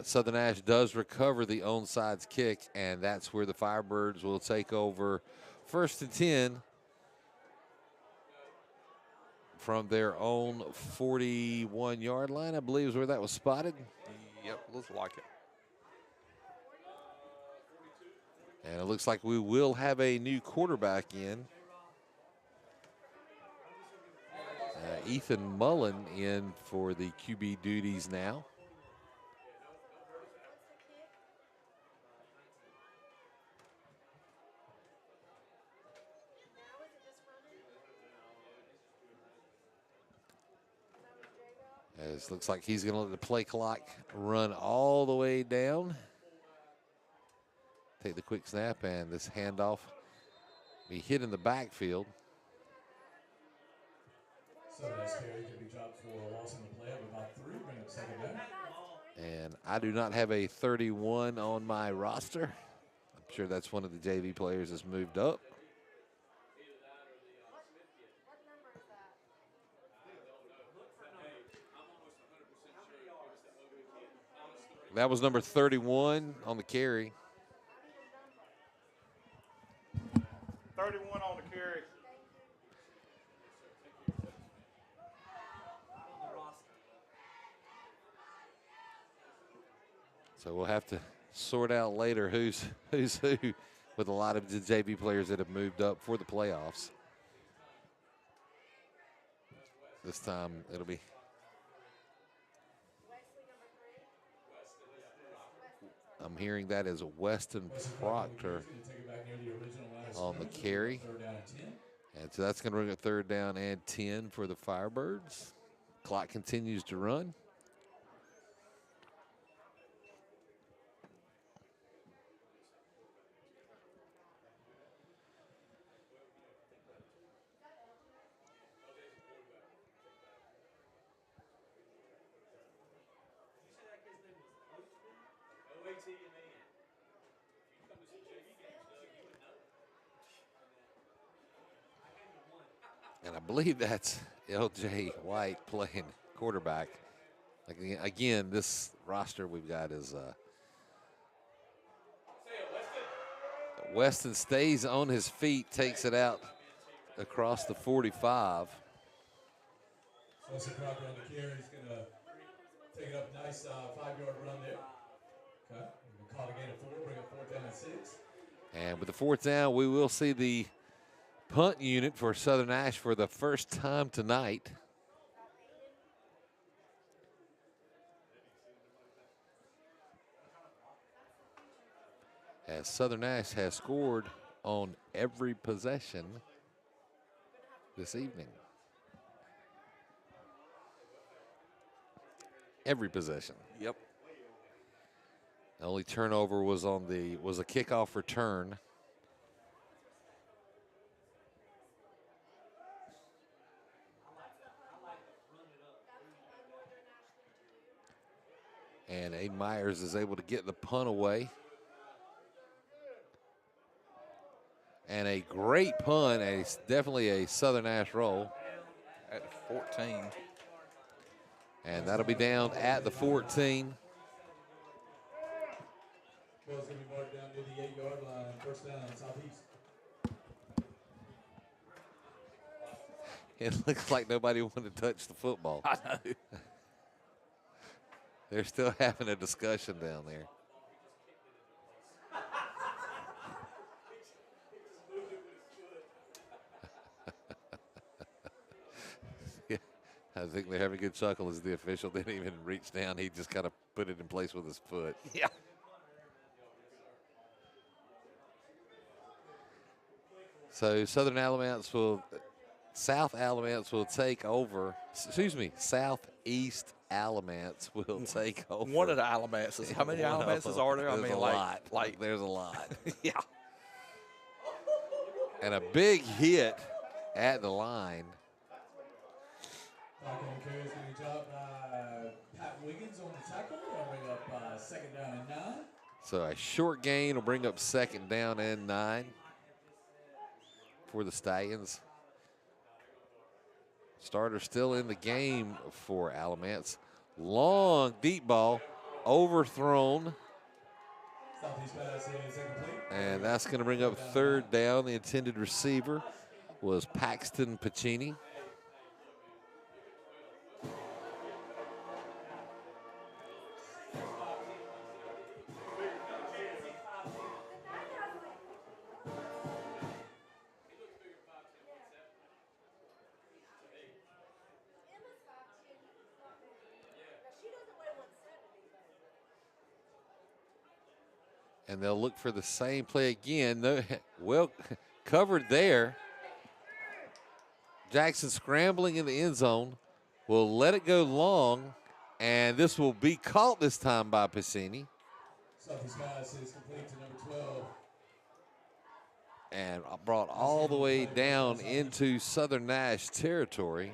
Southern Nash does recover the onside kick, and that's where the Firebirds will take over 1st and 10 from their own 41-yard line, I believe is where that was spotted. Yep, looks like it. And it looks like we will have a new quarterback in. Ethan Mullen in for the QB duties now. As looks like he's going to let the play clock run all the way down. Take the quick snap, and this handoff be hit in the backfield. So that's carry could be dropped for a loss in the play of about 3. Bring up 2nd down. And I do not have a 31 on my roster. I'm sure that's one of the JV players that's moved up. That was number 31 on the carry. 31 on the carry. So we'll have to sort out later who's who with a lot of the JV players that have moved up for the playoffs. This time it'll be I'm hearing that as Weston Proctor on the carry. And so that's going to bring a 3rd down and 10 for the Firebirds. Clock continues to run. And I believe that's L.J. White playing quarterback. Again, this roster we've got is Weston stays on his feet, takes it out across the 45. Weston Crocker on the carry. He's going to take it up a nice 5-yard run there. Okay. We're going to call a gain of 4, bring up 4th down and 6. And with the 4th down, we will see the punt unit for Southern Nash for the first time tonight. As Southern Nash has scored on every possession this evening. Every possession. Yep. The only turnover was a kickoff return. And Aiden Myers is able to get the punt away. And a great punt, definitely a Southern Nash roll. At 14. And that'll be down at the 14. Ball's going to be marked down near the 8-yard line. First down, Southeast. It looks like nobody wanted to touch the football. I know. They're still having a discussion down there. I think they're having a good chuckle as the official didn't even reach down. He just kind of put it in place with his foot. Yeah. So South Alamance will take over. Excuse me, Southeast Alamance will take over. One of the Alamances. How many Alamances are there? I There's mean, a lot. like There's a lot. yeah. And a big hit at the line. Carry is going to drop Pat Wiggins on the tackle. That'll bring up 2nd down and 9. So a short gain will bring up 2nd down and 9 for the Stallions. Starter still in the game for Alamance. Long, deep ball, overthrown. Southeast pass is incomplete. And that's going to bring up 3rd down. The intended receiver was Paxton Pacini. And they'll look for the same play again. Well covered there. Jackson scrambling in the end zone. Will let it go long. And this will be caught this time by Piscini. Southeast pass is complete to number 12. And brought all the way down into Southern Nash territory.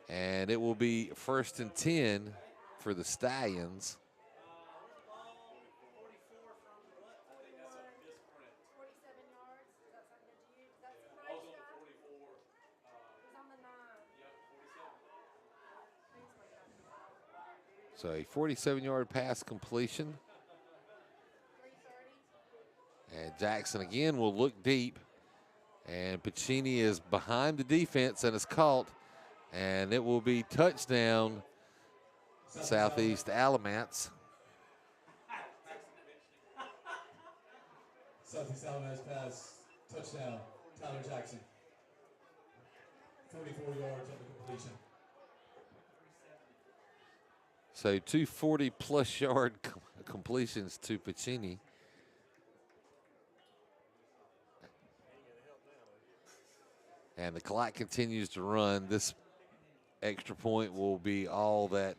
And it will be 1st and 10 for the Stallions. So a 47-yard pass completion. And Jackson again will look deep. And Pacini is behind the defense and is caught. And it will be touchdown Southeast Alamance. Southeast Alamance pass, touchdown, Tyler Jackson. 44 yards on the completion. So 2 40-plus yard completions to Pacini. And the clock continues to run. This extra point will be all that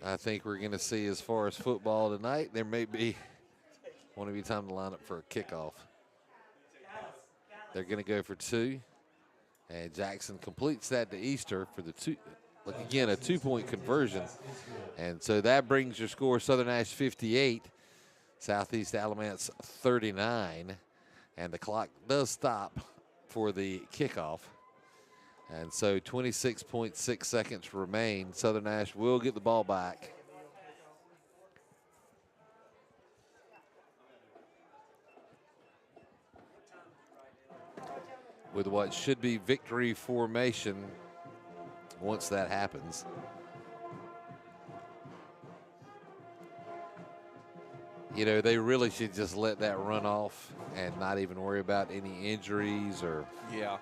I think we're going to see as far as football tonight. There may be time to line up for a kickoff. They're going to go for 2. And Jackson completes that to Easter for the 2. Look again, a 2-point conversion. And so that brings your score Southern Nash 58, Southeast Alamance 39. And the clock does stop for the kickoff. And so 26.6 seconds remain. Southern Nash will get the ball back. With what should be victory formation once that happens. You know, they really should just let that run off and not even worry about any injuries or. Yeah.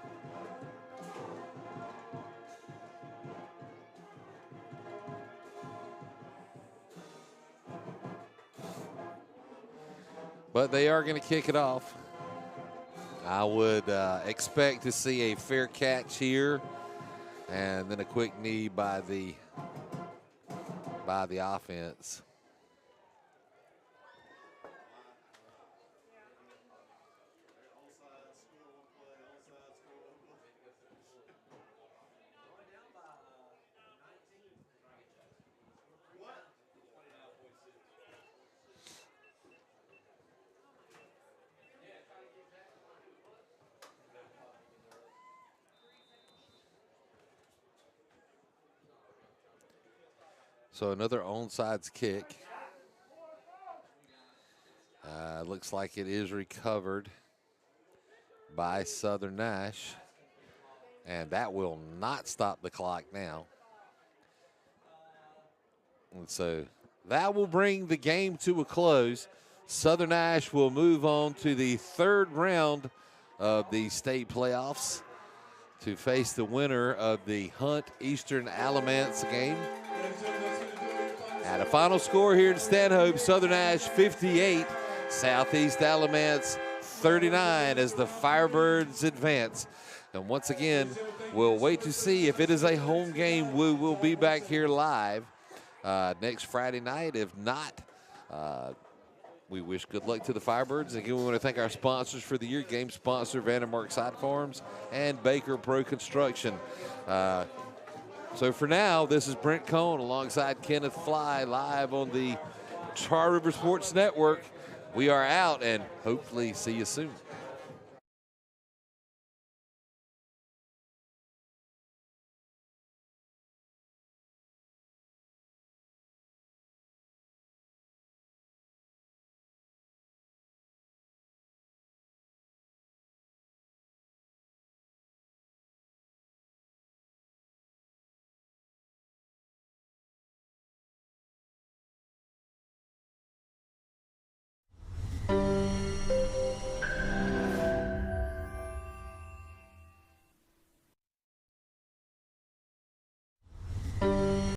But they are going to kick it off. I would expect to see a fair catch here, and then a quick knee by the offense. So another onside kick. Looks like it is recovered by Southern Nash. And that will not stop the clock now. And so that will bring the game to a close. Southern Nash will move on to the third round of the state playoffs to face the winner of the Hunt Eastern Alamance game. At a final score here in Stanhope, Southern Nash 58, Southeast Alamance 39 as the Firebirds advance. And once again, we'll wait to see if it is a home game. We will be back here live next Friday night. If not, we wish good luck to the Firebirds. Again, we want to thank our sponsors for the year, game sponsor Vandermark Side Farms and Baker Pro Construction. So for now, this is Brent Cohn alongside Kenneth Fly live on the Char River Sports Network. We are out and hopefully see you soon.